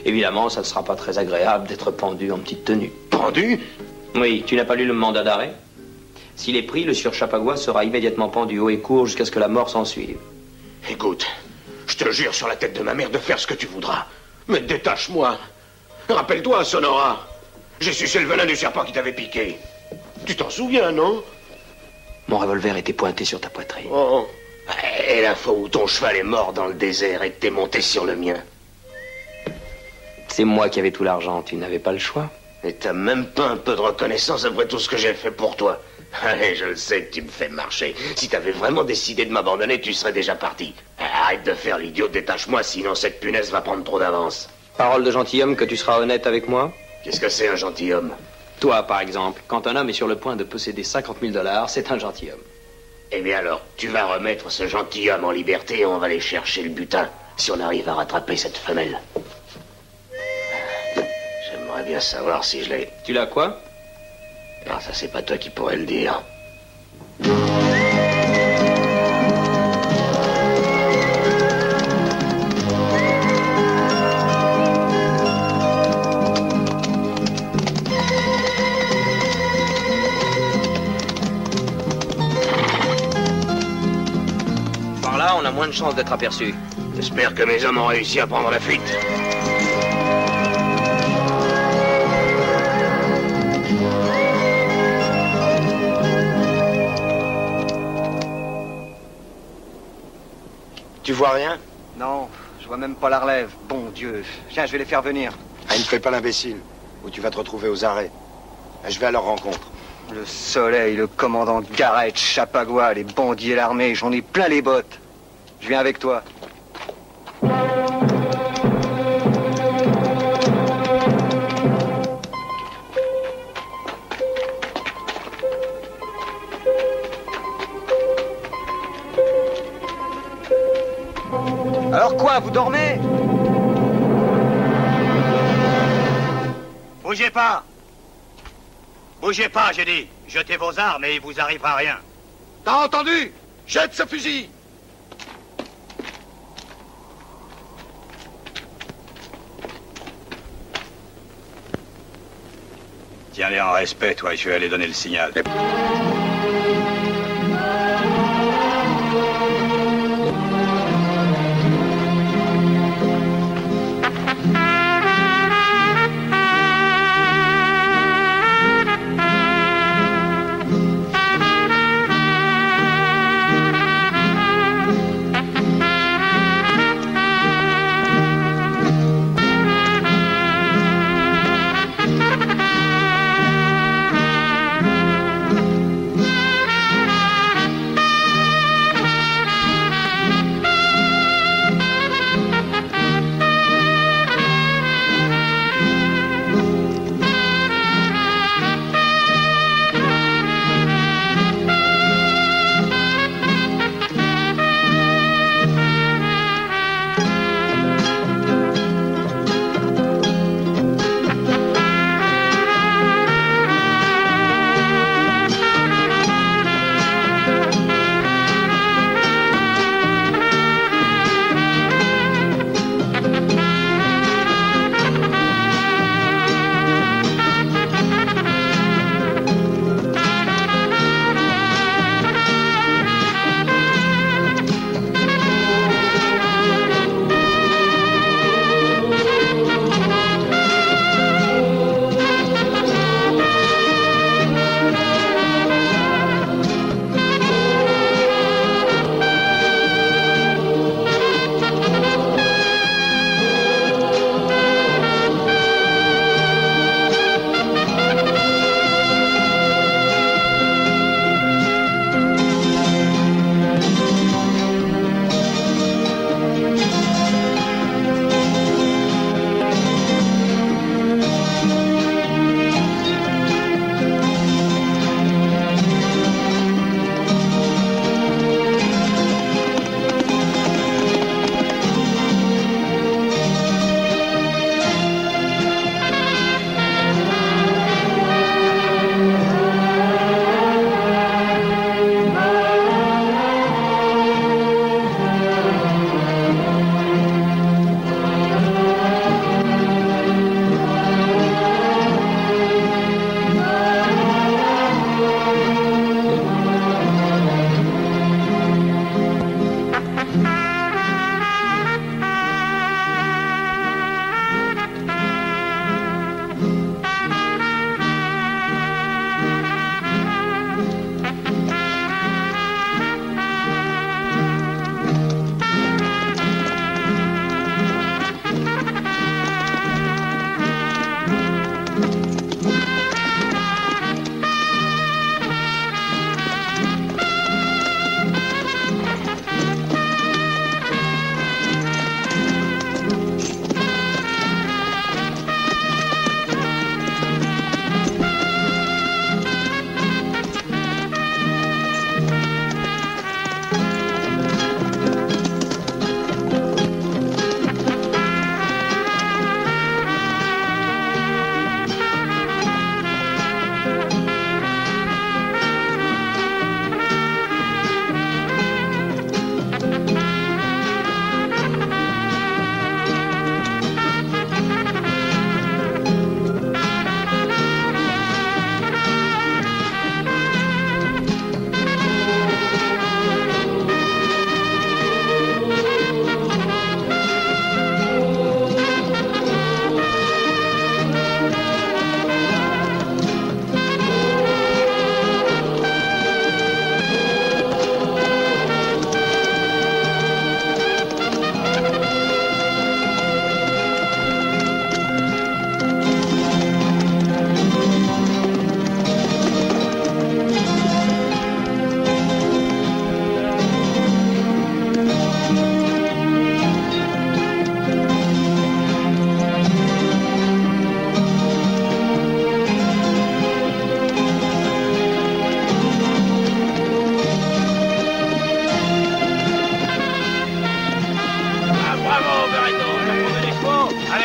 Évidemment, ça ne sera pas très agréable d'être pendu en petite tenue. Pendu? Oui, tu n'as pas lu le mandat d'arrêt? S'il est pris, le sieur Chapagua sera immédiatement pendu haut et court jusqu'à ce que la mort s'en suive. Écoute, je te jure sur la tête de ma mère de faire ce que tu voudras. Mais détache-moi. Rappelle-toi, Sonora. J'ai sucé le venin du serpent qui t'avait piqué. Tu t'en souviens, non? Mon revolver était pointé sur ta poitrine. Oh. Et la fois où ton cheval est mort dans le désert et que t'es monté sur le mien. C'est moi qui avais tout l'argent, tu n'avais pas le choix. Et t'as même pas un peu de reconnaissance après tout ce que j'ai fait pour toi. Allez, je le sais que tu me fais marcher. Si t'avais vraiment décidé de m'abandonner, tu serais déjà parti. Arrête de faire l'idiot, détache-moi, sinon cette punaise va prendre trop d'avance. Parole de gentilhomme que tu seras honnête avec moi? Qu'est-ce que c'est un gentilhomme? Toi, par exemple, quand un homme est sur le point de posséder 50 000 $, c'est un gentilhomme. Eh bien alors, tu vas remettre ce gentilhomme en liberté et on va aller chercher le butin, si on arrive à rattraper cette femelle. J'aimerais bien savoir si je l'ai... Tu l'as quoi? Ah, ça c'est pas toi qui pourrais le dire. Par là, on a moins de chances d'être aperçu. J'espère que mes hommes ont réussi à prendre la fuite. Tu vois rien? Non, je vois même pas la relève. Bon Dieu. Tiens, je vais les faire venir. Ah, ne fais pas l'imbécile, ou tu vas te retrouver aux arrêts. Je vais à leur rencontre. Le soleil, le commandant Garrett, Chapagua, les bandits et l'armée, j'en ai plein les bottes. Je viens avec toi. Alors quoi, vous dormez? Bougez pas! Bougez pas, j'ai dit. Jetez vos armes et il vous arrivera rien. T'as entendu? Jette ce fusil! Tiens-les en respect, toi, je vais aller donner le signal.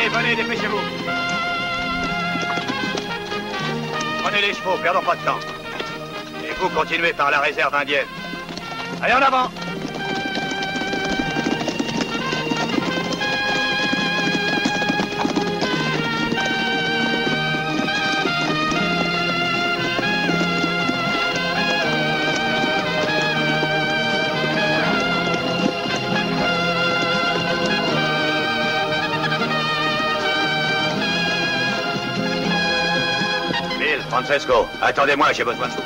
Allez, venez, dépêchez-vous. Prenez les chevaux, perdons pas de temps. Et vous continuez par la réserve indienne. Allez, en avant! Francesco, attendez-moi, j'ai besoin de vous.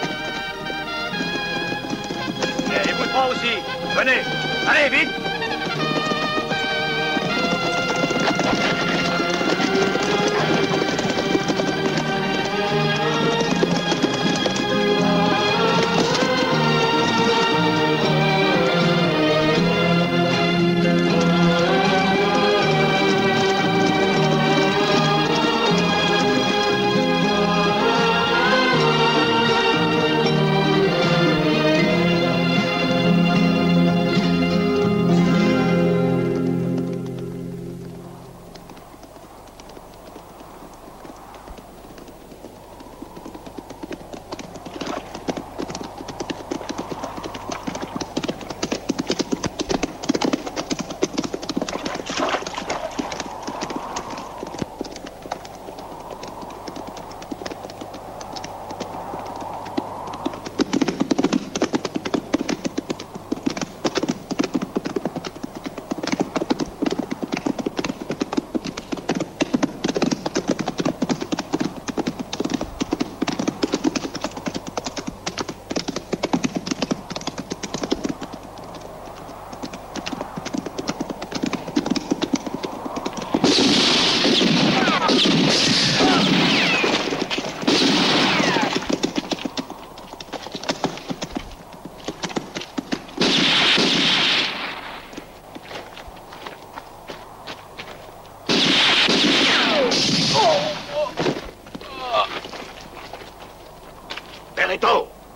Et vous trois aussi, venez, allez, vite!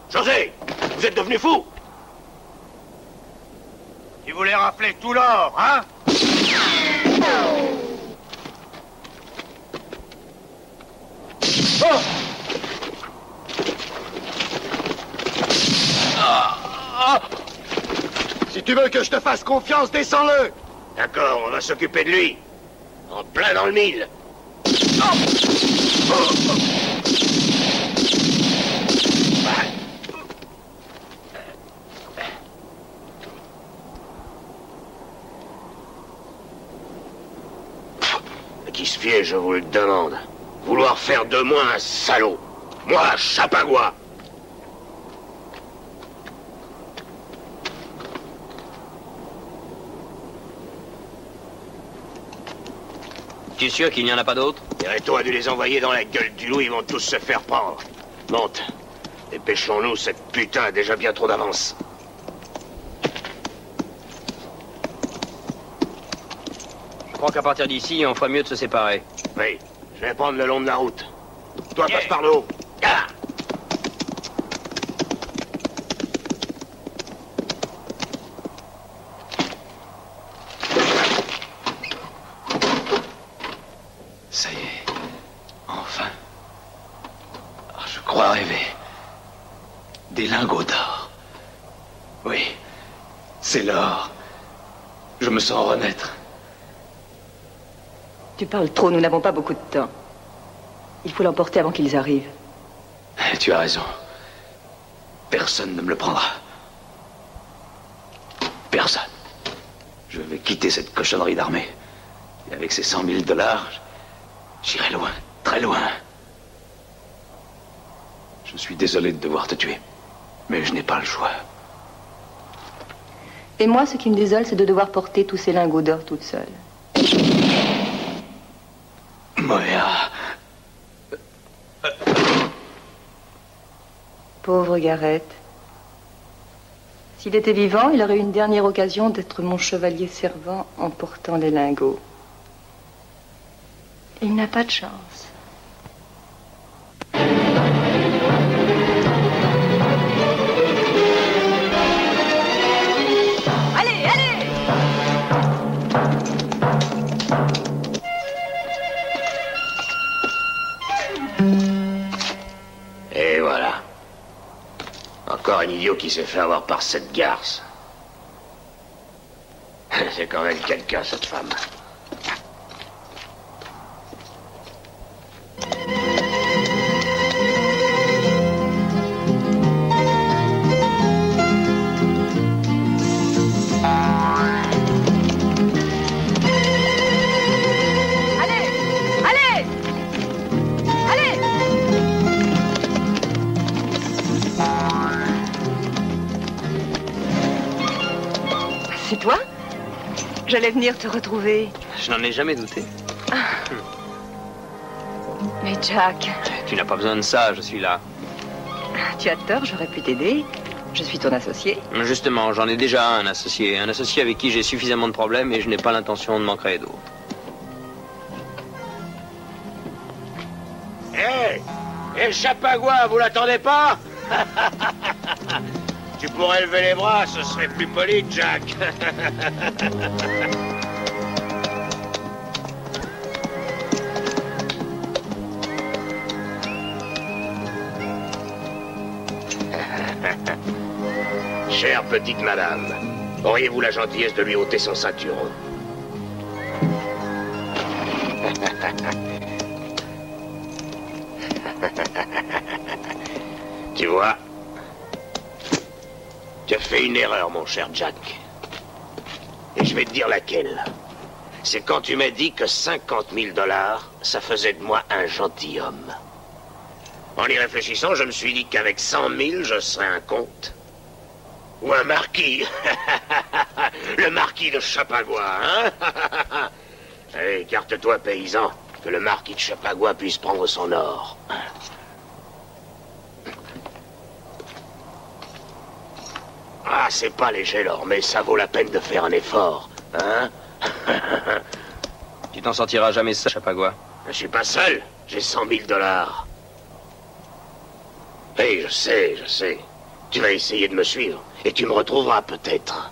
José, vous êtes devenu fou? Tu voulais rafler tout l'or, hein? Oh! Si tu veux que je te fasse confiance, descends-le. D'accord, on va s'occuper de lui. En plein dans le mille. Qui se fiait, je vous le demande. Vouloir faire de moi un salaud. Moi, Chapagua. Tu es sûr qu'il n'y en a pas d'autres? Reto a dû les envoyer dans la gueule du loup, ils vont tous se faire prendre. Monte. Dépêchons-nous, cette putain a déjà bien trop d'avance. Je crois qu'à partir d'ici, on ferait mieux de se séparer. Oui, je vais prendre le long de la route. Toi, passe par le haut. Ah! Ça y est. Enfin. Je crois rêver. Des lingots d'or. Oui. C'est l'or. Je me sens renaître. Tu parles trop, nous n'avons pas beaucoup de temps. Il faut l'emporter avant qu'ils arrivent. Tu as raison. Personne ne me le prendra. Personne. Je vais quitter cette cochonnerie d'armée. Et avec ces 100 000 $, j'irai loin, très loin. Je suis désolé de devoir te tuer. Mais je n'ai pas le choix. Et moi, ce qui me désole, c'est de devoir porter tous ces lingots d'or toute seule. Mohéra. Pauvre Gareth. S'il était vivant, il aurait eu une dernière occasion d'être mon chevalier servant en portant les lingots. Il n'a pas de chance. Allez, allez! qui s'est fait avoir par cette garce. C'est quand même quelqu'un, cette femme. C'est toi? J'allais venir te retrouver. Je n'en ai jamais douté. Mais Jack... Tu n'as pas besoin de ça, je suis là. Tu as tort, j'aurais pu t'aider. Je suis ton associé. Justement, j'en ai déjà un associé. Un associé avec qui j'ai suffisamment de problèmes et je n'ai pas l'intention de m'en créer d'autres. Hé! Et Chapagua, vous l'attendez pas? Tu pourrais lever les bras, ce serait plus poli, Jack. Chère petite madame, auriez-vous la gentillesse de lui ôter son ceinturon? Tu vois, tu as fait une erreur, mon cher Jack. Et je vais te dire laquelle. C'est quand tu m'as dit que 50 000 $, ça faisait de moi un gentilhomme. En y réfléchissant, je me suis dit qu'avec 100 000, je serais un comte. Ou un marquis. Le marquis de Chapagua, hein? Allez, écarte-toi, paysan, que le marquis de Chapagua puisse prendre son or. Ah, c'est pas léger l'or, mais ça vaut la peine de faire un effort, hein? Tu t'en sortiras jamais ça, Chapagua. Je suis pas seul, j'ai 100 000 $. Oui, je sais. Tu vas essayer de me suivre, et tu me retrouveras peut-être.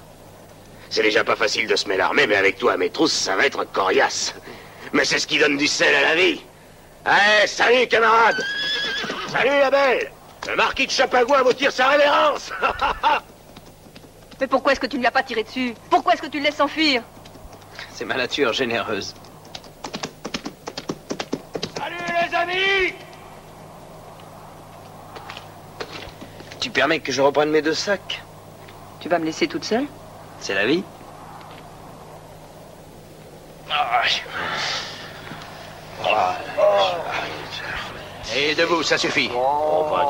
C'est déjà pas facile de se mêler l'armée, mais avec toi à mes trousses, ça va être coriace. Mais c'est ce qui donne du sel à la vie. Allez, salut, camarade! Salut, la belle! Le marquis de Chapagua vous tire sa révérence! Mais pourquoi est-ce que tu ne l'as pas tiré dessus? Pourquoi est-ce que tu le laisses s'enfuir? C'est ma nature généreuse. Salut, les amis! Tu permets que je reprenne mes 2 sacs? Tu vas me laisser toute seule? C'est la vie. Et debout, ça suffit. En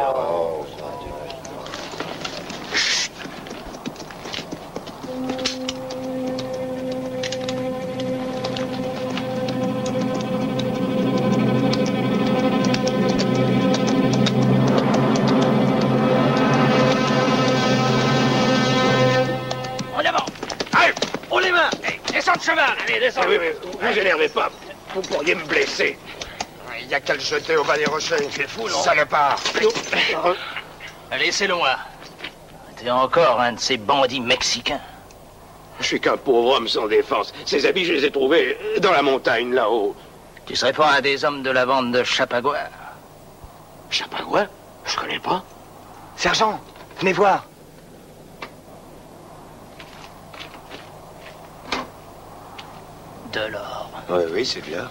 avant! Allez! On les mains! Descends de cheval! Allez, descends! Oui, vous énervez pas. Vous pourriez me blesser. Il n'y a qu'à le jeter au bas des rochers. Tu es fou, non? Salopard! Laissez-le-moi. T'es encore un de ces bandits mexicains. Je suis qu'un pauvre homme sans défense. Ces habits, je les ai trouvés dans la montagne, là-haut. Tu serais pas un des hommes de la bande de Chapagua? Chapagua? Je connais pas. Sergent, venez voir. De l'or. Oui, c'est clair.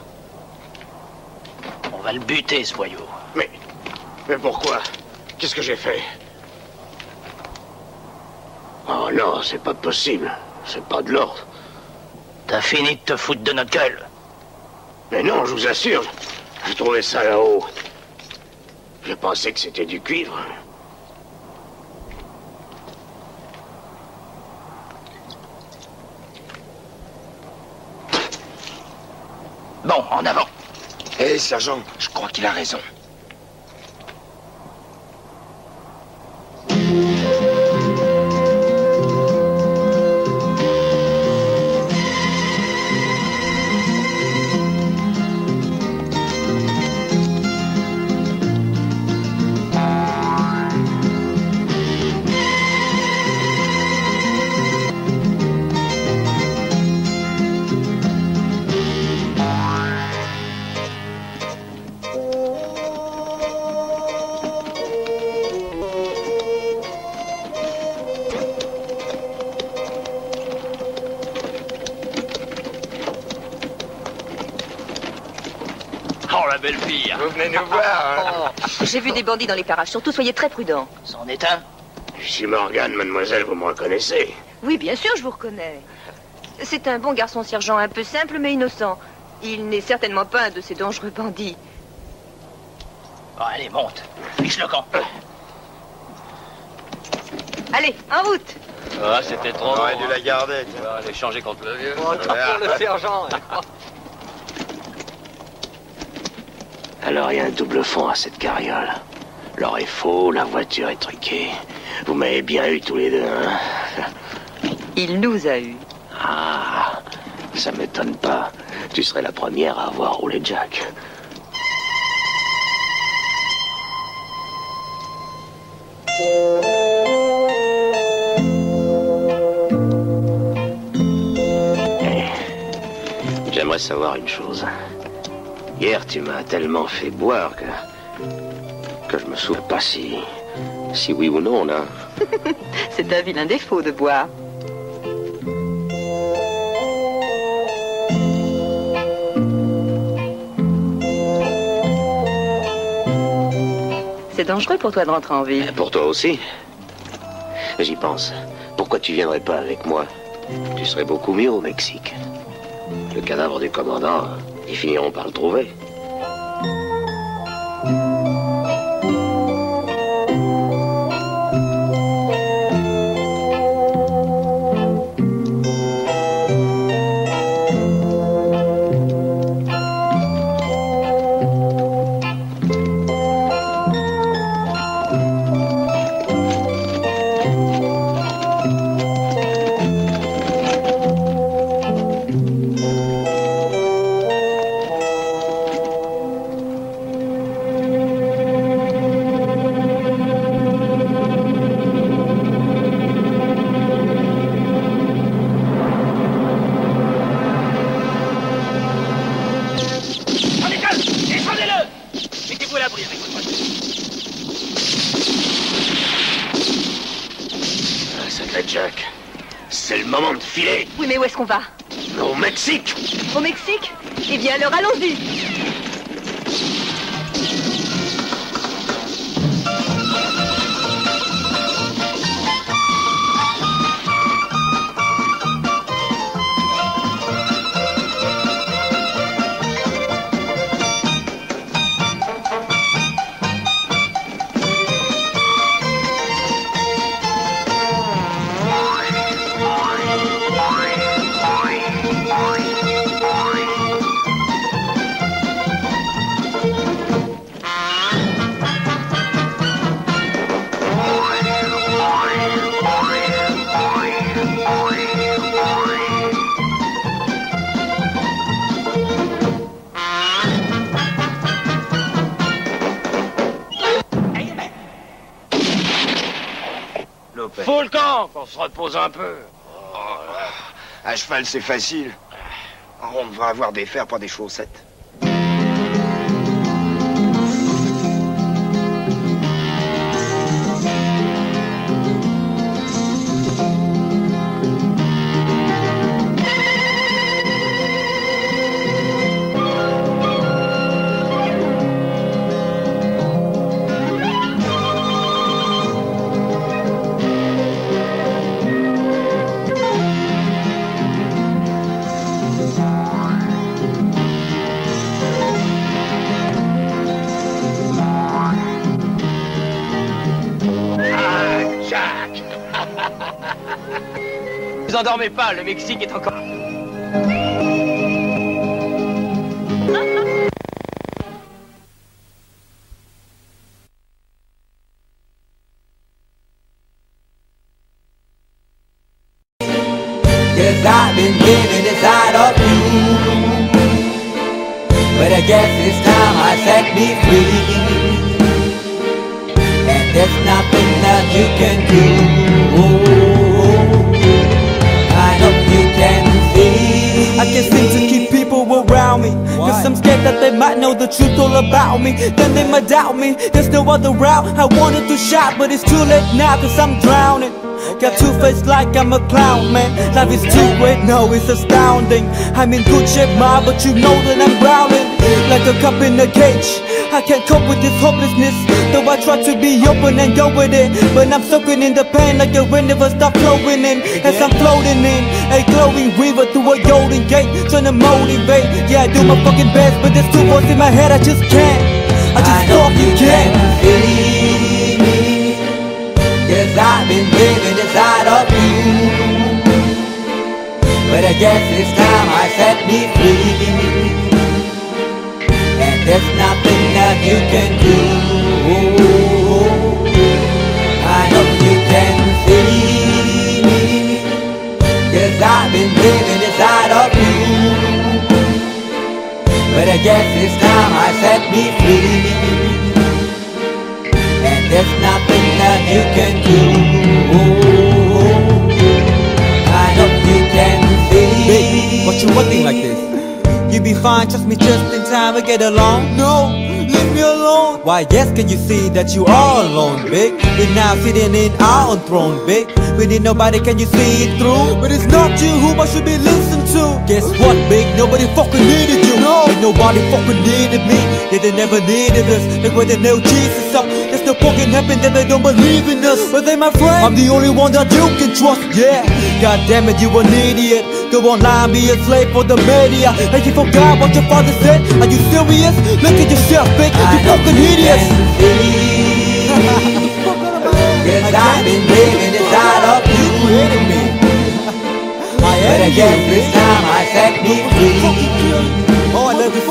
On va le buter, ce voyou. Mais pourquoi? Qu'est-ce que j'ai fait? Oh non, c'est pas possible. C'est pas de l'or. T'as fini de te foutre de notre gueule. Mais non, je vous assure, j'ai trouvé ça là-haut. Je pensais que c'était du cuivre. Bon, en avant. Hé, sergent, je crois qu'il a raison. fait le pire. Vous venez nous voir, hein? J'ai vu des bandits dans les parages, surtout soyez très prudents. C'en est un. Je suis Morgan, mademoiselle, vous me reconnaissez? Oui, bien sûr, je vous reconnais. C'est un bon garçon sergent, un peu simple mais innocent. Il n'est certainement pas un de ces dangereux bandits. Bon, allez, monte. Fiche le camp. Allez, en route. Ah, c'était trop. On aurait dû la garder. On va aller changer contre le vieux. Oh, pour le sergent. Alors, il y a un double fond à cette carriole. L'or est faux, la voiture est truquée. Vous m'avez bien eu tous les deux, hein? Il nous a eus. Ah, ça m'étonne pas. Tu serais la première à avoir roulé Jack. J'aimerais savoir une chose. Hier, tu m'as tellement fait boire que je me souviens pas si oui ou non, là. C'est un vilain défaut de boire. C'est dangereux pour toi de rentrer en ville. Pour toi aussi. J'y pense. Pourquoi tu viendrais pas avec moi? Tu serais beaucoup mieux au Mexique. Le cadavre du commandant, ils finiront par le trouver. Jack, c'est le moment de filer. Oui, mais où est-ce qu'on va? Au Mexique. Au Mexique? Eh bien, alors allons-y. Faut le camp, qu'on se repose un peu. À cheval, c'est facile. On devrait avoir des fers, pas des chaussettes. Ne vous endormez pas, le Mexique est encore... Cause I've been living inside of you, but I guess it's time I set me free, and there's nothing that you can do. I know you can see. I can't seem to keep people around me, cause I'm scared that they might know the truth all about me. Then they might doubt me, there's no other route. I wanted to shout, but it's too late now cause I'm drowning. Got two face like I'm a clown, man. Life is too great, no, it's astounding. I'm in good shape, ma, but you know that I'm growling like a cup in a cage. I can't cope with this hopelessness, though I try to be open and go with it. But I'm soaking in the pain like the wind never stop flowing in. As I'm floating in a glowing river through a golden gate, trying to motivate. Yeah, I do my fucking best, but there's two voices in my head, I just can't. I just fucking can't. See me, 'cause I've been living inside of you. But I guess this time I set me free. And there's nothing that you can do. I know you can see me, 'cause I've been living inside of you. But I guess this time I set me free. And there's nothing that you can do. I know you can see. Babe, what you wanting like this? You be fine, trust me, just in time we get along. No, leave me alone. Why, yes, can you see that you are alone, big? We're now sitting in our own throne, big. We need nobody, can you see it through? But it's not you who I should be listening to. Guess what, big? Nobody fucking needed you. No, ain't nobody fucking needed me. Yeah, they never needed us. Like when they nailed Jesus up, there's no fucking heaven that they don't believe in us. But they my friend, I'm the only one that you can trust. Yeah, god damn it, you an idiot. Go online, be a slave for the media. And you forgot what your father said. Are you serious? Look at yourself, big. You fucking idiots. Cause I've been living inside of you. But I guess this time I set me free. Oh, I love you.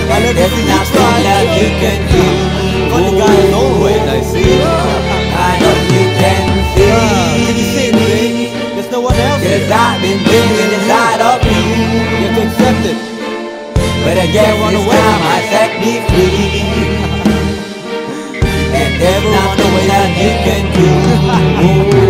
I love there's nothing that you can do. Funny guy is always I see. I know you can see. Can you see it, babe? There's no one else. Cause I've been living inside of you. You have to accept it. But I guess this time I set me free. And there's nothing that you can do.